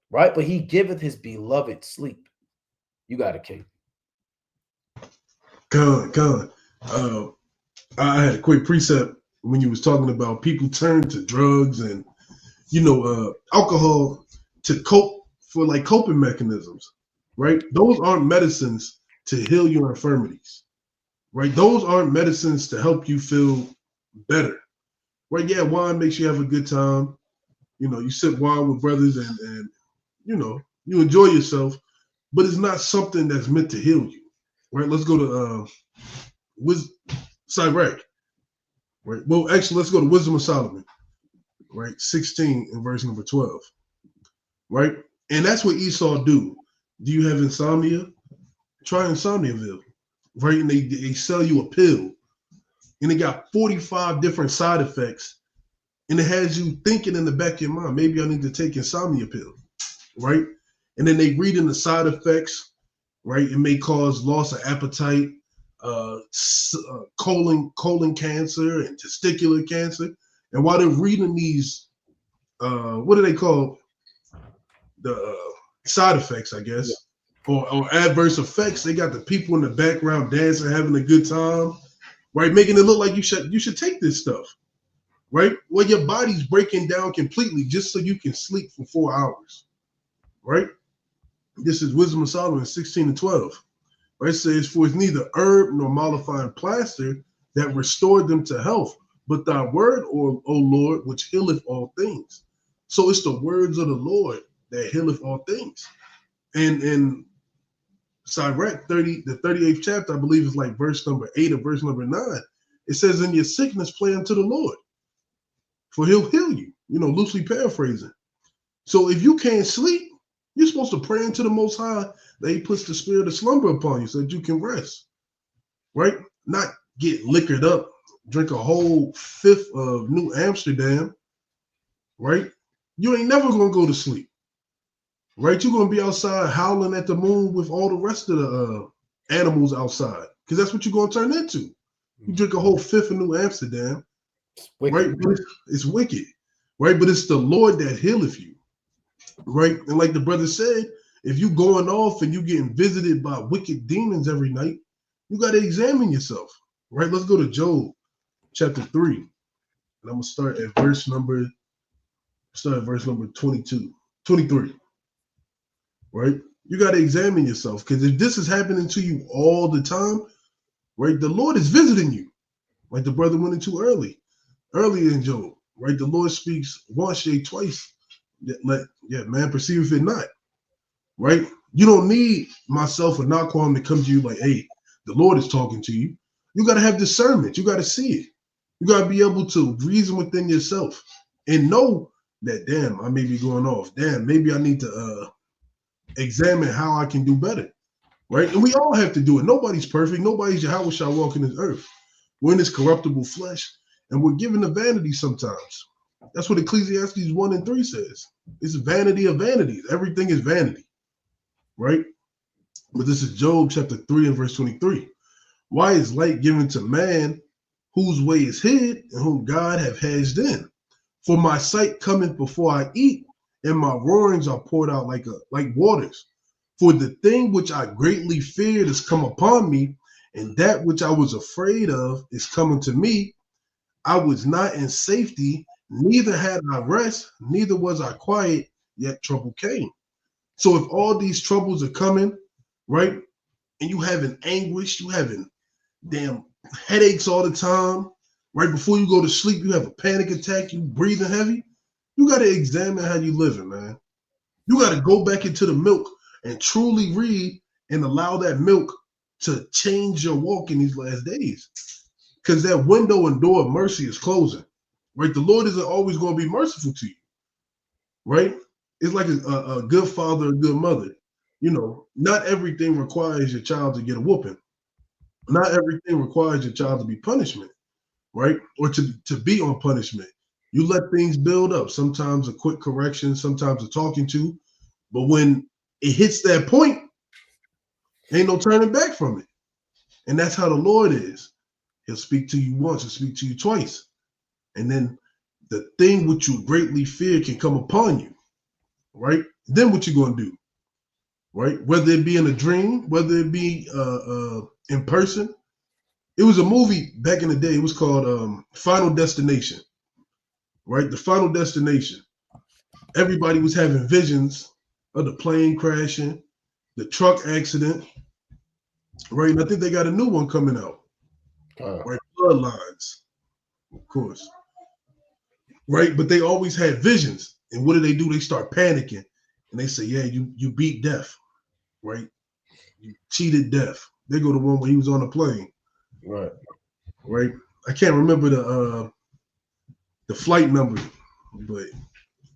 Right? But he giveth his beloved sleep. You got it, King. Con. I had a quick precept when you was talking about people turn to drugs and alcohol to cope for like coping mechanisms, right? Those aren't medicines to heal your infirmities, right? Those aren't medicines to help you feel better, right? Yeah, wine makes you have a good time. You sip wine with brothers and you enjoy yourself, but it's not something that's meant to heal you, right? Let's go to Sirach, right? Well, actually, let's go to Wisdom of Solomon, right? 16 and verse number 12, right? And that's what Esau do. Do you have insomnia? Try Insomniaville, right? And they sell you a pill, and it got 45 different side effects, and it has you thinking in the back of your mind, maybe I need to take insomnia pill, right? And then they read in the side effects, right? It may cause loss of appetite, colon cancer, and testicular cancer. And while they're reading these, what do they call the side effects, I guess, or adverse effects? They got the people in the background dancing, having a good time, right? Making it look like you should take this stuff, right? Well, your body's breaking down completely just so you can sleep for 4 hours, right? This is Wisdom of Solomon 16 and 12. Right? It says, for it's neither herb nor mollifying plaster that restored them to health, but thy word, O Lord, which healeth all things. So it's the words of the Lord that healeth all things. And in Sirach 30, the 38th chapter, I believe is like verse number 8 or verse number 9. It says, in your sickness, play unto the Lord, for he'll heal you, loosely paraphrasing. So if you can't sleep, you're supposed to pray into the Most High that he puts the spirit of slumber upon you so that you can rest, right? Not get liquored up, drink a whole fifth of New Amsterdam, right? You ain't never going to go to sleep, right? You're going to be outside howling at the moon with all the rest of the animals outside because that's what you're going to turn into. You drink a whole fifth of New Amsterdam, right? It's wicked, right? But it's the Lord that healeth you. Right. And like the brother said, if you going off and you getting visited by wicked demons every night, you got to examine yourself. Right. Let's go to Job chapter 3. And I'm going to start at verse number 23. Right. You got to examine yourself because if this is happening to you all the time, right, the Lord is visiting you. Like the brother went into earlier in Job. Right. The Lord speaks once, yea, twice. Man perceiveth it not, right? You don't need myself or Naquan to come to you like, hey, the Lord is talking to you. You got to have discernment. You got to see it. You got to be able to reason within yourself and know that, damn, I may be going off. Damn, maybe I need to examine how I can do better, right? And we all have to do it. Nobody's perfect. Nobody's Yahweh shall walk in this earth. We're in this corruptible flesh, and we're given to vanity sometimes. That's what Ecclesiastes 1 and 3 says. It's vanity of vanities. Everything is vanity, right? But this is Job chapter 3 and verse 23. Why is light given to man whose way is hid and whom God have hedged in? For my sight cometh before I eat, and my roarings are poured out like waters. For the thing which I greatly feared is come upon me, and that which I was afraid of is coming to me. I was not in safety, neither had I rest, neither was I quiet, yet trouble came. So if all these troubles are coming, right, and you having anguish, you having damn headaches all the time, right before you go to sleep, you have a panic attack, you breathing heavy, you got to examine how you living, man. You got to go back into the milk and truly read and allow that milk to change your walk in these last days. Because that window and door of mercy is closing, right? The Lord isn't always going to be merciful to you, right? It's like a good father, a good mother. Not everything requires your child to get a whooping. Not everything requires your child to be punishment, right? Or to be on punishment. You let things build up. Sometimes a quick correction, sometimes a talking to, but when it hits that point, ain't no turning back from it. And that's how the Lord is. He'll speak to you once, he'll speak to you twice. And then the thing which you greatly fear can come upon you, right? Then what you gonna do, right? Whether it be in a dream, whether it be in person. It was a movie back in the day. It was called Final Destination, right? The Final Destination. Everybody was having visions of the plane crashing, the truck accident, right? And I think they got a new one coming out, right? Bloodlines, of course, right? But they always had visions. And what do? They start panicking, and they say, "Yeah, you beat death, right? You cheated death." They go to one where he was on a plane, Right. right? I can't remember the flight number, but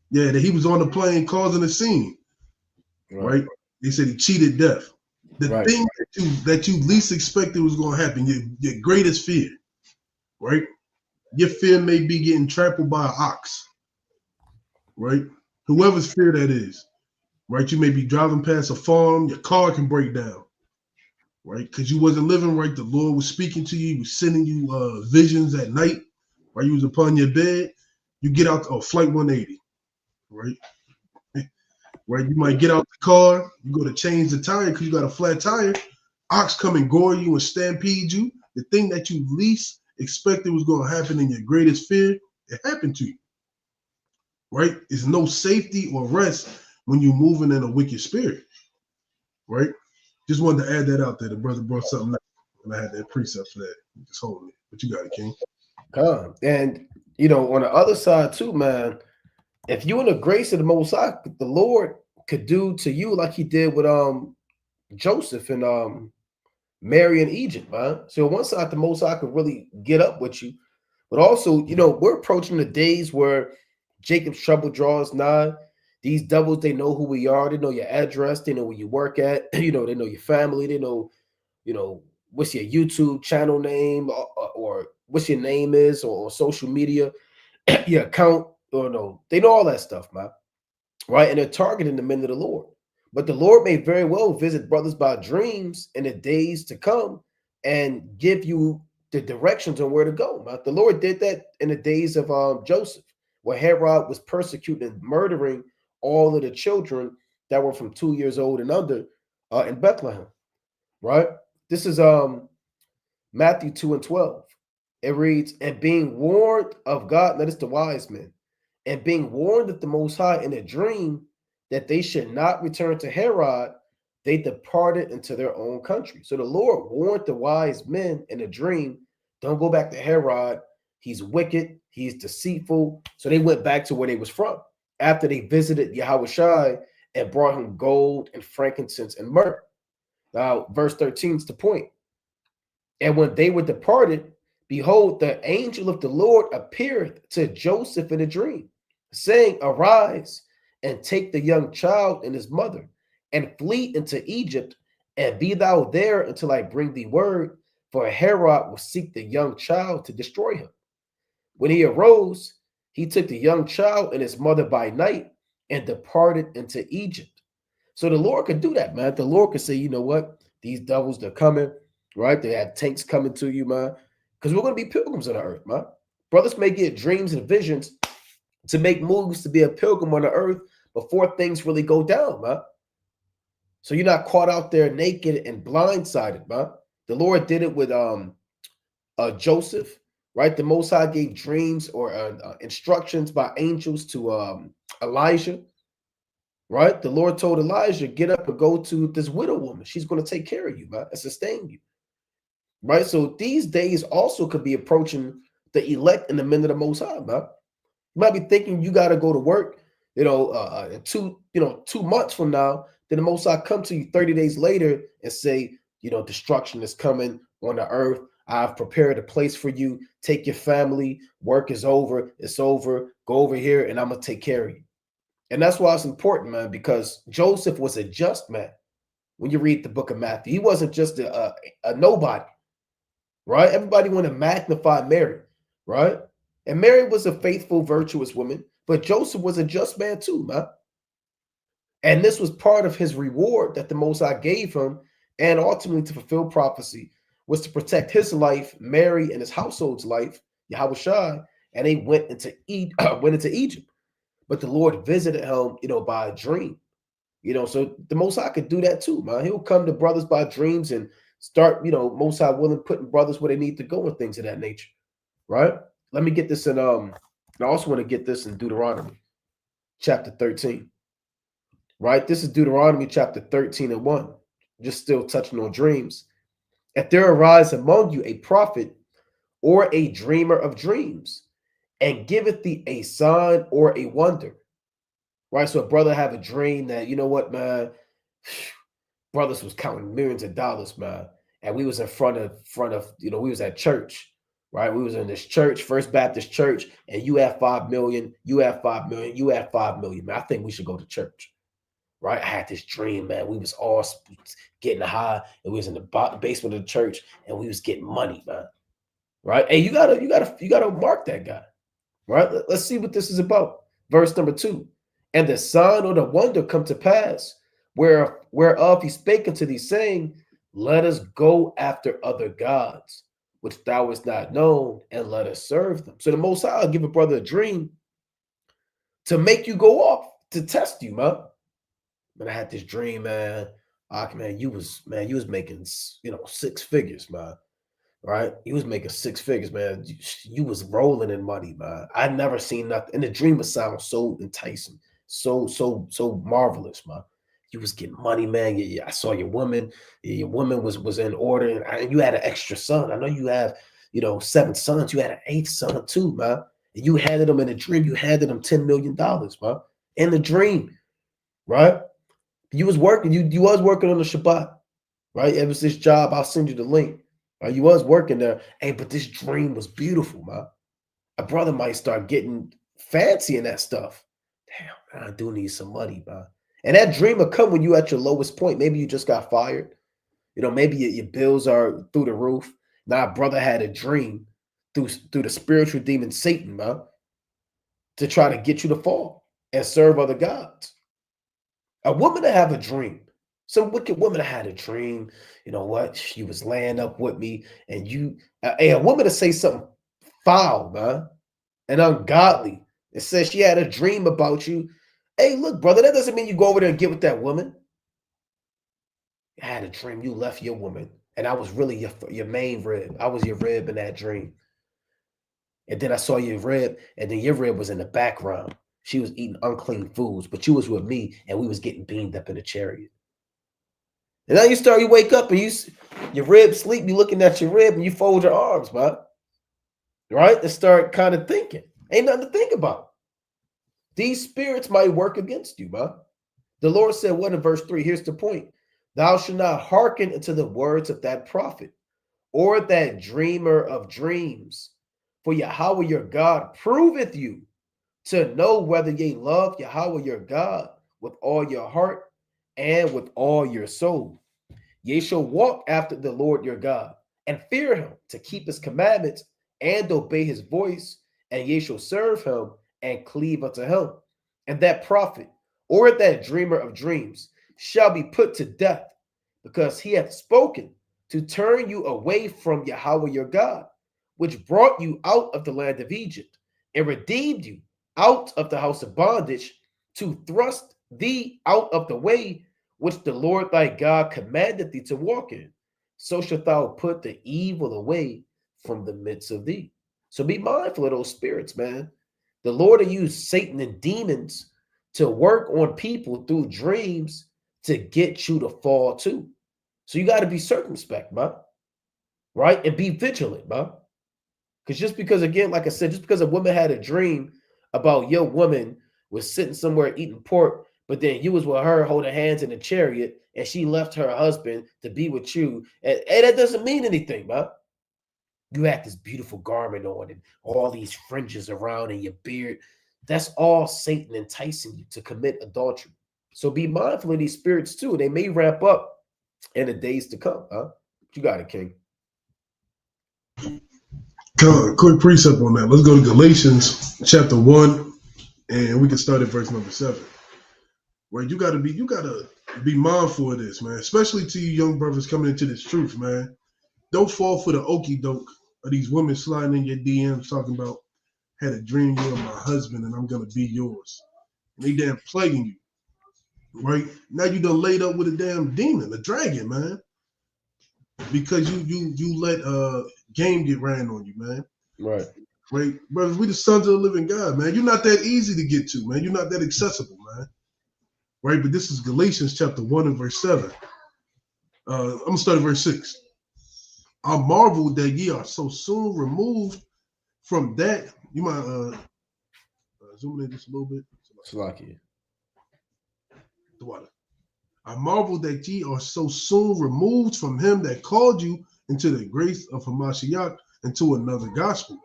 yeah, that he was on the plane causing a scene, Right. right? They said he cheated death. The Right. thing that you least expected was going to happen, your greatest fear, right? Your fear may be getting trampled by an ox, right? Whoever's fear that is, right? You may be driving past a farm, your car can break down, right? Because you wasn't living right. The Lord was speaking to you, he was sending you visions at night while you was upon your bed. You get out, flight 180, right? Right? You might get out the car, you go to change the tire because you got a flat tire. Ox come and gore you and stampede you. The thing that you least expected was going to happen in your greatest fear, it happened to you. Right? There's no safety or rest when you're moving in a wicked spirit. Right? Just wanted to add that out there. The brother brought something up, and I had that precept for that. Just holding it. But you got it, King. And on the other side too, man, if you in the grace of the Most High, the Lord could do to you like He did with Joseph and Mary in Egypt, man. So on one side, the Most High could really get up with you, but also, we're approaching the days where Jacob's trouble draws nigh. These devils, they know who we are. They know your address. They know where you work at. They know your family. They know, what's your YouTube channel name, or what's your name is, or social media, your account, or no. They know all that stuff, man. Right? And they're targeting the men of the Lord. But the Lord may very well visit brothers by dreams in the days to come and give you the directions on where to go. Man. The Lord did that in the days of Joseph, where Herod was persecuting and murdering all of the children that were from 2 years old and under in Bethlehem. Right? This is Matthew 2:12. It reads, and being warned of God, that is the wise men, and being warned of the Most High in a dream that they should not return to Herod, they departed into their own country. So the Lord warned the wise men in a dream, don't go back to Herod. He's wicked. He's deceitful. So they went back to where they was from after they visited Yahushua and brought him gold and frankincense and myrrh. Now, verse 13 is the point. And when they were departed, behold, the angel of the Lord appeared to Joseph in a dream, saying, arise and take the young child and his mother, and flee into Egypt, and be thou there until I bring thee word, for Herod will seek the young child to destroy him. When he arose, he took the young child and his mother by night and departed into Egypt. So the Lord could do that, man. The Lord could say, you know what? These devils, they're coming, right? They have tanks coming to you, man. Because we're going to be pilgrims on the earth, man. Brothers may get dreams and visions to make moves to be a pilgrim on the earth before things really go down, man. So you're not caught out there naked and blindsided, man. The Lord did it with Joseph, right? The Most High gave dreams or instructions by angels to Elijah, right? The Lord told Elijah, get up and go to this widow woman. She's going to take care of you, man, and sustain you, right? So these days also could be approaching the elect and the men of the Most High, man. You might be thinking you got to go to work, in 2 months from now. Then the Most High come to you 30 days later and say, destruction is coming on the earth. I've prepared a place for you. Take your family. Work is over. It's over. Go over here and I'm going to take care of you. And that's why it's important, man, because Joseph was a just man. When you read the book of Matthew, he wasn't just a nobody, right? Everybody want to magnify Mary. right? And Mary was a faithful, virtuous woman, but Joseph was a just man too, man. And this was part of his reward that the Most High gave him, and ultimately to fulfill prophecy, was to protect his life, Mary and his household's life, Yahushua, and they went into Egypt. But the Lord visited him, by a dream. So the Most High could do that too, man. He'll come to brothers by dreams and start, Most High willing, putting brothers where they need to go and things of that nature, right? Let me get this in. I also want to get this in Deuteronomy chapter 13, right? This is Deuteronomy chapter 13 and 1. Just still touching on dreams. If there arise among you a prophet or a dreamer of dreams, and giveth thee a sign or a wonder, right? So a brother have a dream that, man, brothers was counting millions of dollars, man. And we was in front of, we was at church, right? We was in this church, First Baptist Church, and you have 5 million, you have 5 million, you have 5 million, man. I think we should go to church, right? I had this dream, man. We was all getting high, and we was in the basement of the church, and we was getting money, man. Right? Hey, you gotta mark that guy. Right? Let's see what this is about. Verse number 2. And the sign or the wonder come to pass, whereof he spake unto thee, saying, let us go after other gods, which thou hast not known, and let us serve them. So the Most High will give a brother a dream to make you go off, to test you, man. Man, I had this dream, man. Man, you was making, 6 figures, man. Right? You was making 6 figures, man. You was rolling in money, man. I never seen nothing. And the dream would sound so enticing, so marvelous, man. You was getting money, man. I saw your woman. Your woman was in order, and you had an extra son. I know you have, 7 sons. You had an 8th son too, man. And you handed them in a dream. You handed them $10 million, man, in the dream, right? You was working. You was working on the Shabbat, right? It was this job. I'll send you the link. You was working there. Hey, but this dream was beautiful, man. A brother might start getting fancy in that stuff. Damn, man, I do need some money, man. And that dream will come when you at your lowest point. Maybe you just got fired. Maybe your bills are through the roof. Now, a brother had a dream through the spiritual demon Satan, man, to try to get you to fall and serve other gods. A woman to have a dream. Some wicked woman had a dream. You know what? She was laying up with me, and a woman to say something foul, man, and ungodly. It says she had a dream about you. Hey, look, brother, that doesn't mean you go over there and get with that woman. I had a dream you left your woman, and I was really your main rib. I was your rib in that dream. And then I saw your rib, and then your rib was in the background. She was eating unclean foods, but you was with me, and we was getting beamed up in a chariot. And now you wake up and your rib sleep, you looking at your rib and you fold your arms, man. Right? And start kind of thinking. Ain't nothing to think about. These spirits might work against you, man. The Lord said, what in verse 3? Here's the point. Thou shalt not hearken unto the words of that prophet or that dreamer of dreams. For Yahweh your God proveth you to know whether ye love Yahweh your God with all your heart and with all your soul. Ye shall walk after the Lord your God and fear him, to keep his commandments and obey his voice, and ye shall serve him and cleave unto him. And that prophet or that dreamer of dreams shall be put to death, because he hath spoken to turn you away from Yahweh your God, which brought you out of the land of Egypt and redeemed you out of the house of bondage, to thrust thee out of the way which the Lord thy God commanded thee to walk in. So shalt thou put the evil away from the midst of thee. So be mindful of those spirits, man. The Lord will use Satan and demons to work on people through dreams to get you to fall too. So you got to be circumspect, man. Right? And be vigilant, man. Because just because, again, like I said, just because a woman had a dream about your woman was sitting somewhere eating pork, but then you was with her holding hands in a chariot, and she left her husband to be with you, and that doesn't mean anything, man. You had this beautiful garment on and all these fringes around in your beard. That's all Satan enticing you to commit adultery. So be mindful of these spirits too. They may ramp up in the days to come, huh? You got it, King. Quick precept on that. Let's go to Galatians chapter 1, and we can start at verse number 7. Right, you gotta be mindful of this, man. Especially to you young brothers coming into this truth, man. Don't fall for the okie doke of these women sliding in your DMs talking about had a dream you're my husband and I'm gonna be yours. And they damn plaguing you. Right? Now you done laid up with a damn demon, a dragon, man. Because you let game get ran on you, man. Right. Right? Brothers, we the sons of the living God, man. You're not that easy to get to, man. You're not that accessible, man. Right? But this is Galatians chapter 1 and verse 7. I'm gonna start at verse 6. I marvel that ye are so soon removed from that. You might zoom in just a little bit. Slacky. The water. I marvel that ye are so soon removed from him that called you into the grace of Hamashiach into another gospel,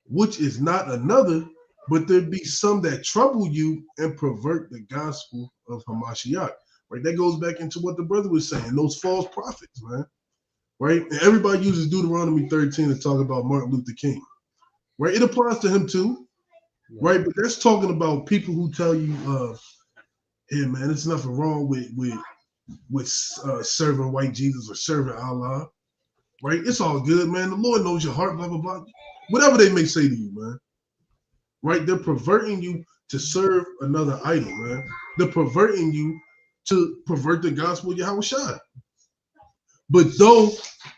which is not another, but there be some that trouble you and pervert the gospel of Hamashiach. Right? That goes back into what the brother was saying, those false prophets, man. Right? And everybody uses Deuteronomy 13 to talk about Martin Luther King. Right? It applies to him too. Right? But that's talking about people who tell you, hey man, there's nothing wrong with serving white Jesus or serving Allah. Right? It's all good, man. The Lord knows your heart, blah, blah, blah. Whatever they may say to you, man. Right? They're perverting you to serve another idol, man. They're perverting you to pervert the gospel of Yahushua. But though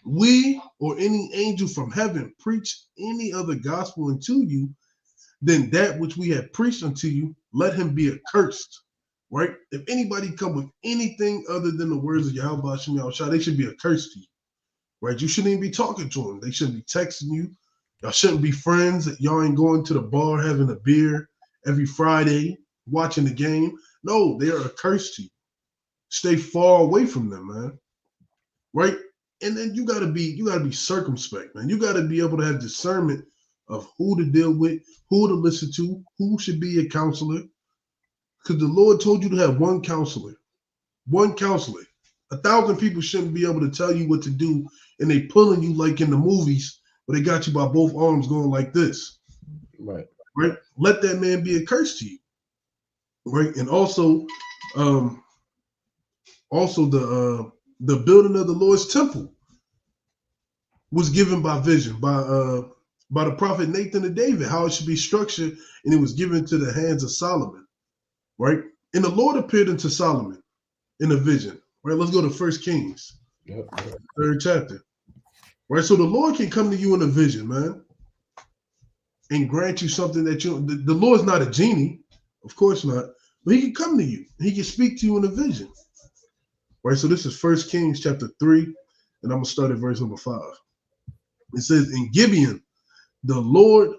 we or any angel from heaven preach any other gospel unto you than that which we have preached unto you, let him be accursed. Right? If anybody come with anything other than the words of Yahweh Shem Yahushua, they should be accursed to you. Right? You shouldn't even be talking to them. They shouldn't be texting you. Y'all shouldn't be friends. Y'all ain't going to the bar having a beer every Friday, watching the game. No, they are accursed to you. Stay far away from them, man. Right? And then you gotta be circumspect, man. You gotta be able to have discernment of who to deal with, who to listen to, who should be a counselor. Because the Lord told you to have one counselor. One counselor. 1,000 people shouldn't be able to tell you what to do, and they pulling you like in the movies where they got you by both arms going like this. Right. Right? Let that man be a curse to you. Right? And also the building of the Lord's temple was given by vision, by the prophet Nathan and David, how it should be structured, and it was given to the hands of Solomon. Right? And the Lord appeared unto Solomon in a vision. Right? Let's go to 1 Kings, 3rd chapter. Right? So the Lord can come to you in a vision, man, and grant you something that the Lord's not a genie, of course not, but he can come to you. He can speak to you in a vision. Right? So this is 1 Kings chapter 3, and I'm going to start at verse number 5. It says, in Gibeon, the Lord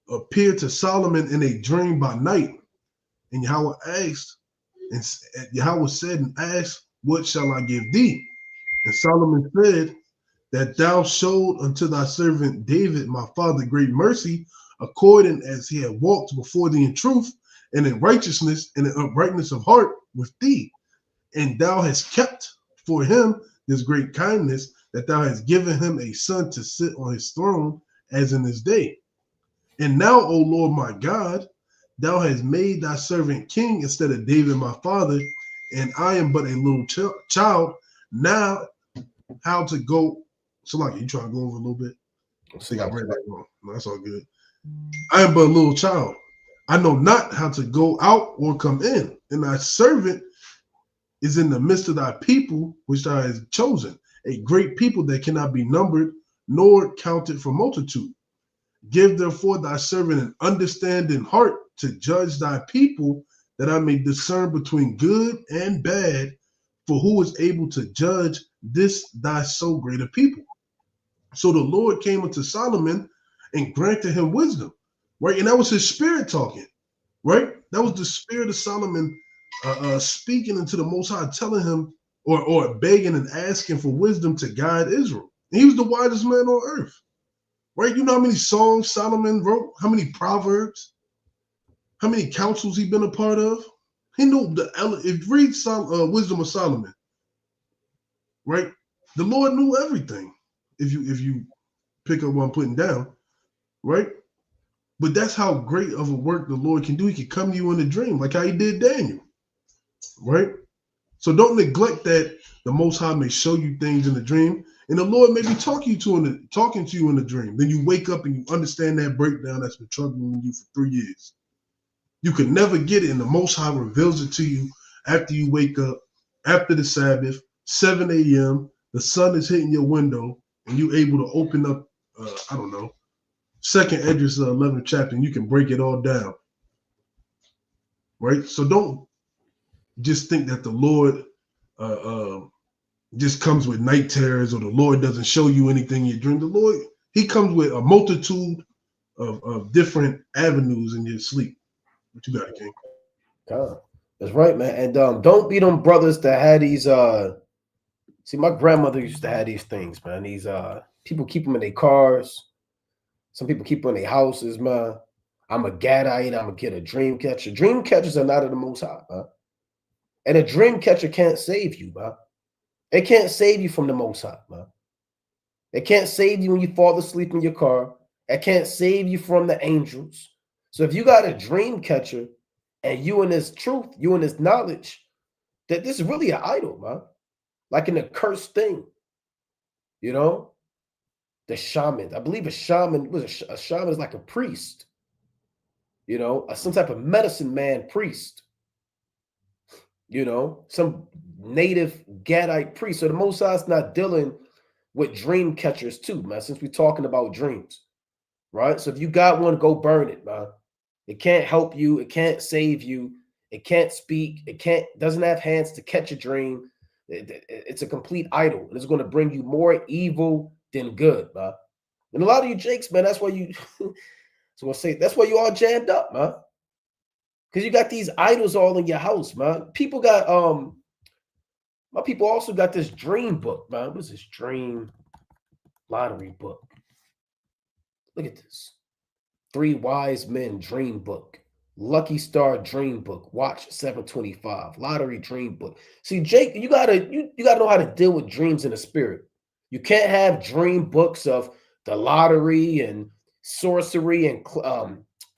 appeared to Solomon in a dream by night. And Yahweh asked, and Yahweh said and asked, what shall I give thee? And Solomon said, that thou showed unto thy servant David, my father, great mercy, according as he had walked before thee in truth and in righteousness and in uprightness of heart with thee. And thou hast kept for him this great kindness, that thou hast given him a son to sit on his throne as in his day. And now, O Lord my God, thou hast made thy servant king instead of David my father, and I am but a little child. Now, how to go? So, like, you trying to go over a little bit? I think I read that wrong. No, that's all good. I am but a little child. I know not how to go out or come in, and thy servant is in the midst of thy people, which thou hast chosen, a great people that cannot be numbered nor counted for multitude. Give therefore thy servant an understanding heart to judge thy people, that I may discern between good and bad, for who is able to judge this thy so great a people? So the Lord came unto Solomon and granted him wisdom, right? And that was his spirit talking, right? That was the spirit of Solomon speaking into the Most High, telling him or begging and asking for wisdom to guide Israel. And he was the wisest man on earth, right? You know how many songs Solomon wrote, how many proverbs, how many councils he'd been a part of. He knew if you read Wisdom of Solomon, right? The Lord knew everything. If you pick up what I'm putting down, right? But that's how great of a work the Lord can do. He can come to you in a dream, like how he did Daniel, right? So don't neglect that the Most High may show you things in the dream, and the Lord may be talking to you in a dream. Then you wake up and you understand that breakdown that's been troubling you for 3 years. You can never get it, and the Most High reveals it to you after you wake up, after the Sabbath, 7 a.m. The sun is hitting your window, and you're able to open up, I don't know, Second Esdras 11th chapter, and you can break it all down, right? So don't just think that the Lord just comes with night terrors, or the Lord doesn't show you anything in your dream. The Lord, he comes with a multitude of different avenues in your sleep. What you got, King? That's right, man. And don't be them brothers that had these see, my grandmother used to have these things, man. These people keep them in their cars. Some people keep them in their houses, man. I'm a Gadite. I'm gonna get a dream catcher. Dream catchers are not of the Most High, man. And a dream catcher can't save you, man. It can't save you from the Most High, man. It can't save you when you fall asleep in your car. It can't save you from the angels. So if you got a dream catcher and you in this truth, you in this knowledge, that this is really an idol, man. Like an accursed thing. You know? The shaman. I believe a shaman was a shaman is like a priest. You know, some type of medicine man priest. You know, some native Gadite priest. So the Most High's not dealing with dream catchers too, man, since we're talking about dreams, right? So if you got one, go burn it, man. It can't help you. It can't save you. It can't speak. Doesn't have hands to catch a dream. It's a complete idol. And it's going to bring you more evil than good, man. And a lot of you Jakes, man, that's why you, so I'll say, that's why you all jammed up, man. Because you got these idols all in your house, man. People got, my people also got this dream book, man. What's this dream lottery book? Look at this. 3 Wise Men Dream Book. Lucky Star Dream Book. Watch 725. Lottery Dream Book. See, Jake, you gotta know how to deal with dreams in the spirit. You can't have dream books of the lottery and sorcery and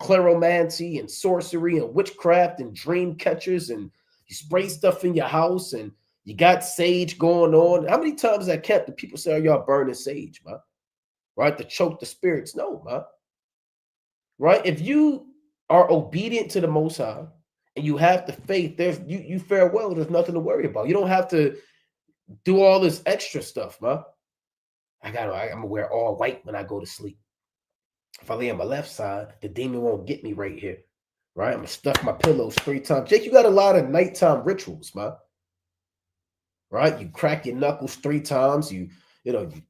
cleromancy and sorcery and witchcraft and dream catchers, and you spray stuff in your house and you got sage going on. How many times at camp do people say, "Are y'all burning sage, man?" Right? To choke the spirits. No, man. Right? If you are obedient to the Most High and you have the faith, there's you fare well. There's nothing to worry about. You don't have to do all this extra stuff, man. I'm gonna wear all white when I go to sleep. If I lay on my left side, the demon won't get me right here. Right? I'm gonna stuff my pillows 3 times. Jake, you got a lot of nighttime rituals, man. Right? You crack your knuckles 3 times. You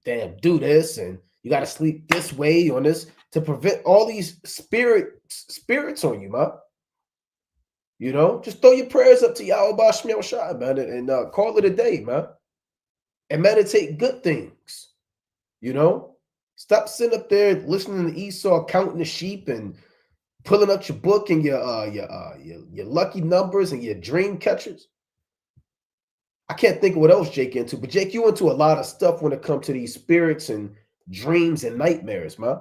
damn do this, and you got to sleep this way on this to prevent all these spirits on you, man. You know, just throw your prayers up to Yahweh Shemel Shai, man, and call it a day, man. And meditate good things. You know, stop sitting up there listening to Esau counting the sheep and pulling up your book and your lucky numbers and your dream catchers. I can't think of what else Jake into, but Jake, you into a lot of stuff when it comes to these spirits and dreams and nightmares, man.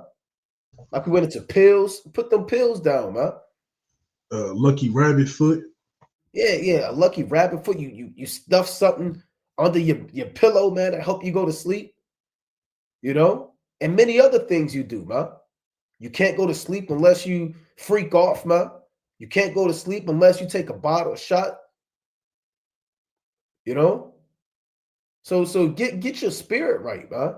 Like we went into pills. Put them pills down, man. Lucky rabbit foot. Yeah. A lucky rabbit foot. You stuff something under your pillow, man, to help you go to sleep. You know, and many other things you do, man. You can't go to sleep unless you freak off, man. You can't go to sleep unless you take a bottle, a shot. You know, so get your spirit right, man,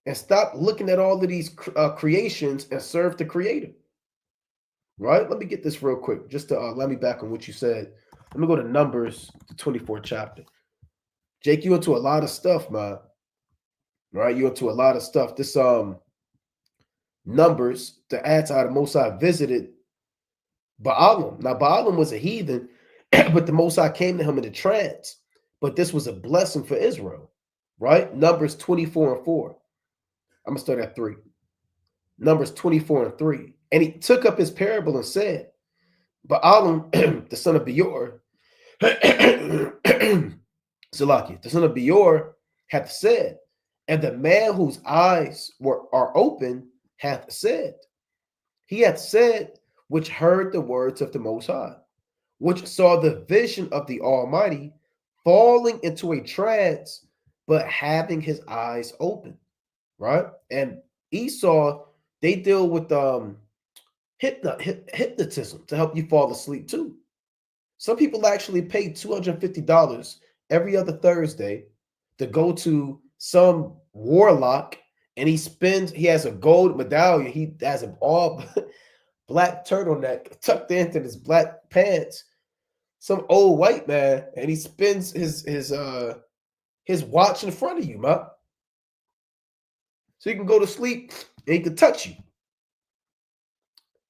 and stop looking at all of these creations and serve the Creator. Right? Let me get this real quick, just to let me back on what you said. Let me go to Numbers, the 24th chapter. Jake, you into a lot of stuff, man. Right? You into a lot of stuff. This Numbers, the Anti, the Most High visited Baalam. Now Baalam was a heathen, but the Most High came to him in a trance. But this was a blessing for Israel, right? Numbers 24 and 4. I'm going to start at 3. Numbers 24 and 3. And he took up his parable and said, Baalam, the son of Beor, Salakia, the son of Beor, hath said, And the man whose eyes are open hath said, he hath said, which heard the words of the Most High, which saw the vision of the Almighty, falling into a trance, but having his eyes open, right? And Esau, they deal with hypnotism to help you fall asleep too. Some people actually pay $250 every other Thursday to go to some warlock, and he has a gold medallion. He has an all black turtleneck tucked into his black pants. Some old white man, and he spins his watch in front of you, man. So you can go to sleep and he can touch you.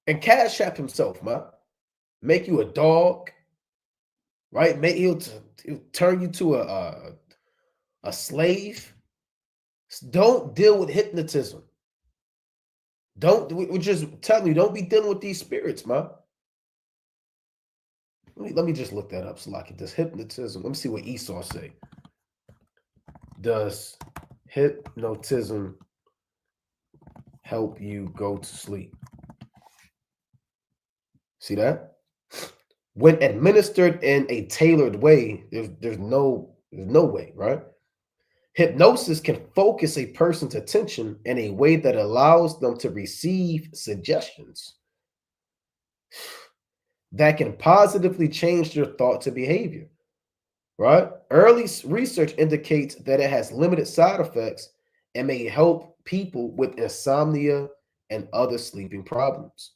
And cash app himself, man. Make you a dog, right? He'll turn you to a slave. Don't deal with hypnotism. We're just telling you, don't be dealing with these spirits, man. Let me just look that up so I can. Does hypnotism? Let me see what Esau say. Does hypnotism help you go to sleep? See that? When administered in a tailored way, there's no way, right? Hypnosis can focus a person's attention in a way that allows them to receive suggestions that can positively change their thoughts and behavior, right? Early research indicates that it has limited side effects and may help people with insomnia and other sleeping problems,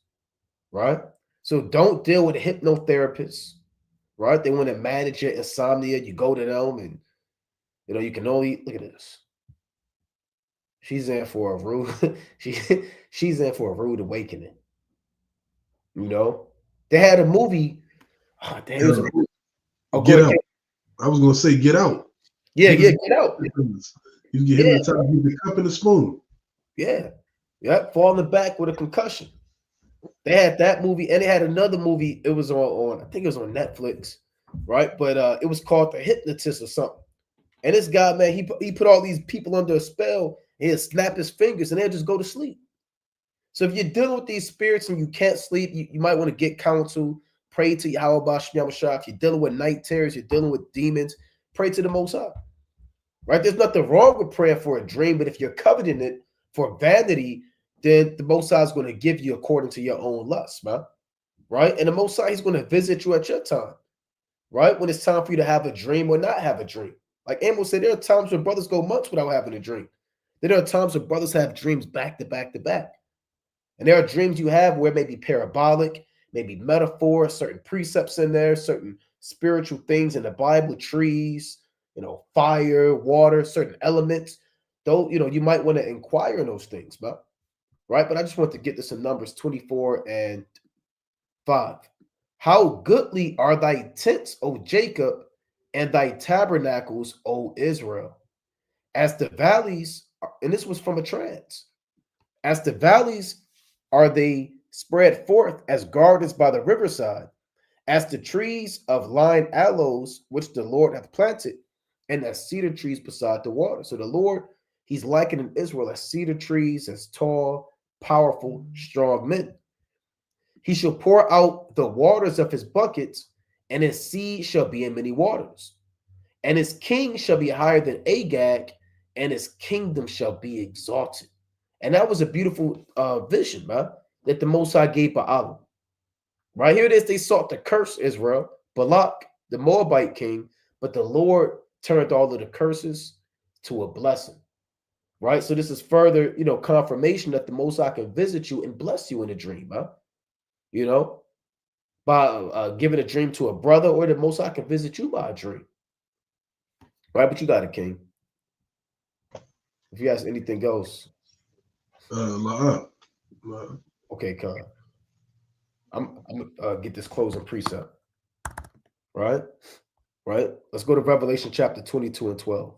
right? So don't deal with hypnotherapists, right? They want to manage your insomnia. You go to them and, you can only, look at this. She's in for a rude, she's in for a rude awakening. They had a movie. Oh, damn, it was a movie. Oh, Get Out. I was gonna say Get Out. Yeah, Get Out. You get hypnotized with the cup and the spoon. Yeah. Fall in the back with a concussion. They had that movie, and they had another movie. It was on I think it was on Netflix, right? But it was called The Hypnotist or something. And this guy, man, he put all these people under a spell, and he'd snap his fingers, and they'd just go to sleep. So if you're dealing with these spirits and you can't sleep, you might want to get counsel. Pray to Yahweh Shem Shah. If you're dealing with night terrors, you're dealing with demons, pray to the Most High. Right? There's nothing wrong with praying for a dream, but if you're coveting it for vanity, then the Most High is going to give you according to your own lust, man. Right? And the Most High is going to visit you at your time, right? When it's time for you to have a dream or not have a dream. Like Amos said, there are times when brothers go months without having a dream. There are times when brothers have dreams back to back to back. And there are dreams you have where it may be parabolic, maybe metaphor, certain precepts in there, certain spiritual things in the Bible, trees, fire, water, certain elements. Though, you might want to inquire in those things, right? But I just want to get this in Numbers 24 and 5. How goodly are thy tents, O Jacob, and thy tabernacles, O Israel. As the valleys, and this was from a trance, as the valleys are they spread forth as gardens by the riverside, as the trees of line aloes, which the Lord hath planted, and as cedar trees beside the water. So the Lord, he's likening Israel as cedar trees, as tall, powerful, strong men. He shall pour out the waters of his buckets, and his seed shall be in many waters. And his king shall be higher than Agag, and his kingdom shall be exalted. And that was a beautiful vision, man, that the Most High gave Balaam. Right here it is, they sought to curse Israel, Balak, the Moabite king, but the Lord turned all of the curses to a blessing. Right? So this is further, confirmation that the Most High can visit you and bless you in a dream, huh? By giving a dream to a brother, or the Most High can visit you by a dream. Right? But you got it, King. If you ask anything else. Okay, Khan. I'm gonna get this closing precept. Right? Let's go to Revelation chapter 22 and 12.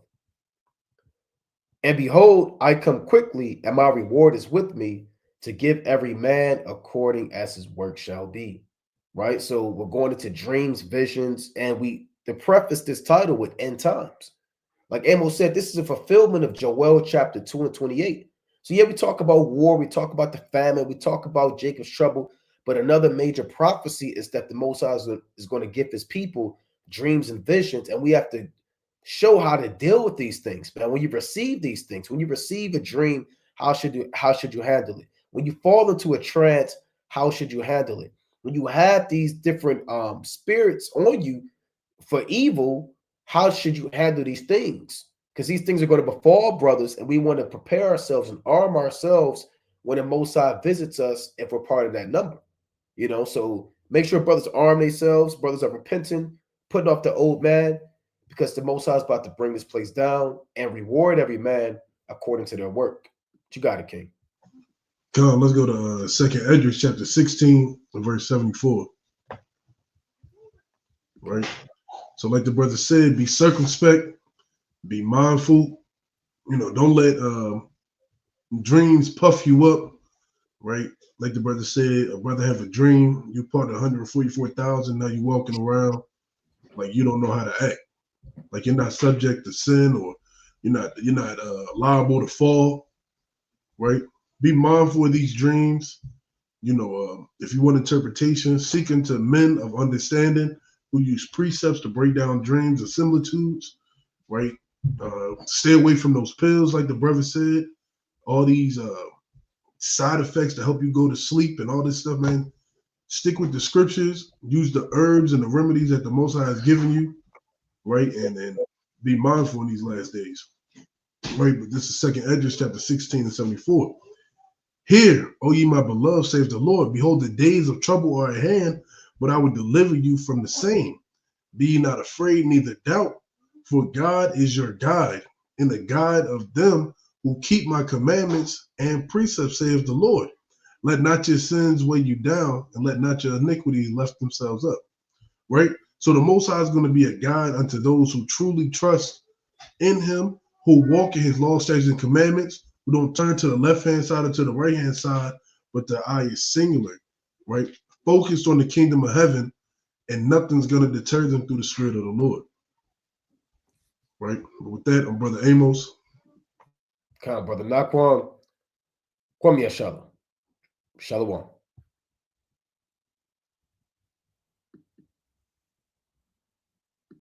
And behold, I come quickly, and my reward is with me to give every man according as his work shall be. Right? So we're going into dreams, visions, and to preface this title with end times. Like Amos said, this is a fulfillment of Joel chapter 2 and 28. So yeah, we talk about war, we talk about the famine, we talk about Jacob's trouble, but another major prophecy is that the Most High is going to give his people dreams and visions, and we have to show how to deal with these things. But when you receive these things, when you receive a dream, how should you handle it? When you fall into a trance, how should you handle it? When you have these different spirits on you for evil, how should you handle these things? Because these things are going to befall brothers, and we want to prepare ourselves and arm ourselves when the Most High visits us if we're part of that number. So make sure brothers arm themselves, brothers are repenting, putting off the old man, because the Most High is about to bring this place down and reward every man according to their work. But you got it, King. Come on, let's go to 2nd Esdras chapter 16 and verse 74. Right? So like the brother said, be circumspect, be mindful. Don't let dreams puff you up, right? Like the brother said, a brother have a dream, you part of 144,000, now you walking around like you don't know how to act. Like you're not subject to sin, or you're not liable to fall, right? Be mindful of these dreams. If you want interpretation, seek unto men of understanding who use precepts to break down dreams and similitudes, right? Stay away from those pills, like the brother said. All these side effects to help you go to sleep and all this stuff, man. Stick with the scriptures. Use the herbs and the remedies that the Most High has given you, right? And be mindful in these last days, right? But this is 2nd Esdras chapter 16 and 74. Hear, O ye my beloved, saith the Lord, behold, the days of trouble are at hand, but I will deliver you from the same. Be ye not afraid, neither doubt, for God is your guide, and the guide of them who keep my commandments and precepts, saith the Lord. Let not your sins weigh you down, and let not your iniquities lift themselves up. Right? So the Most High is going to be a guide unto those who truly trust in him, who walk in his law, statutes, and commandments, who don't turn to the left-hand side or to the right-hand side, but the eye is singular, right? Focused on the kingdom of heaven, and nothing's going to deter them through the Spirit of the Lord, right? But with that, I'm Brother Amos. Come on, Brother Naquan. Kwame Shalom. Shalom.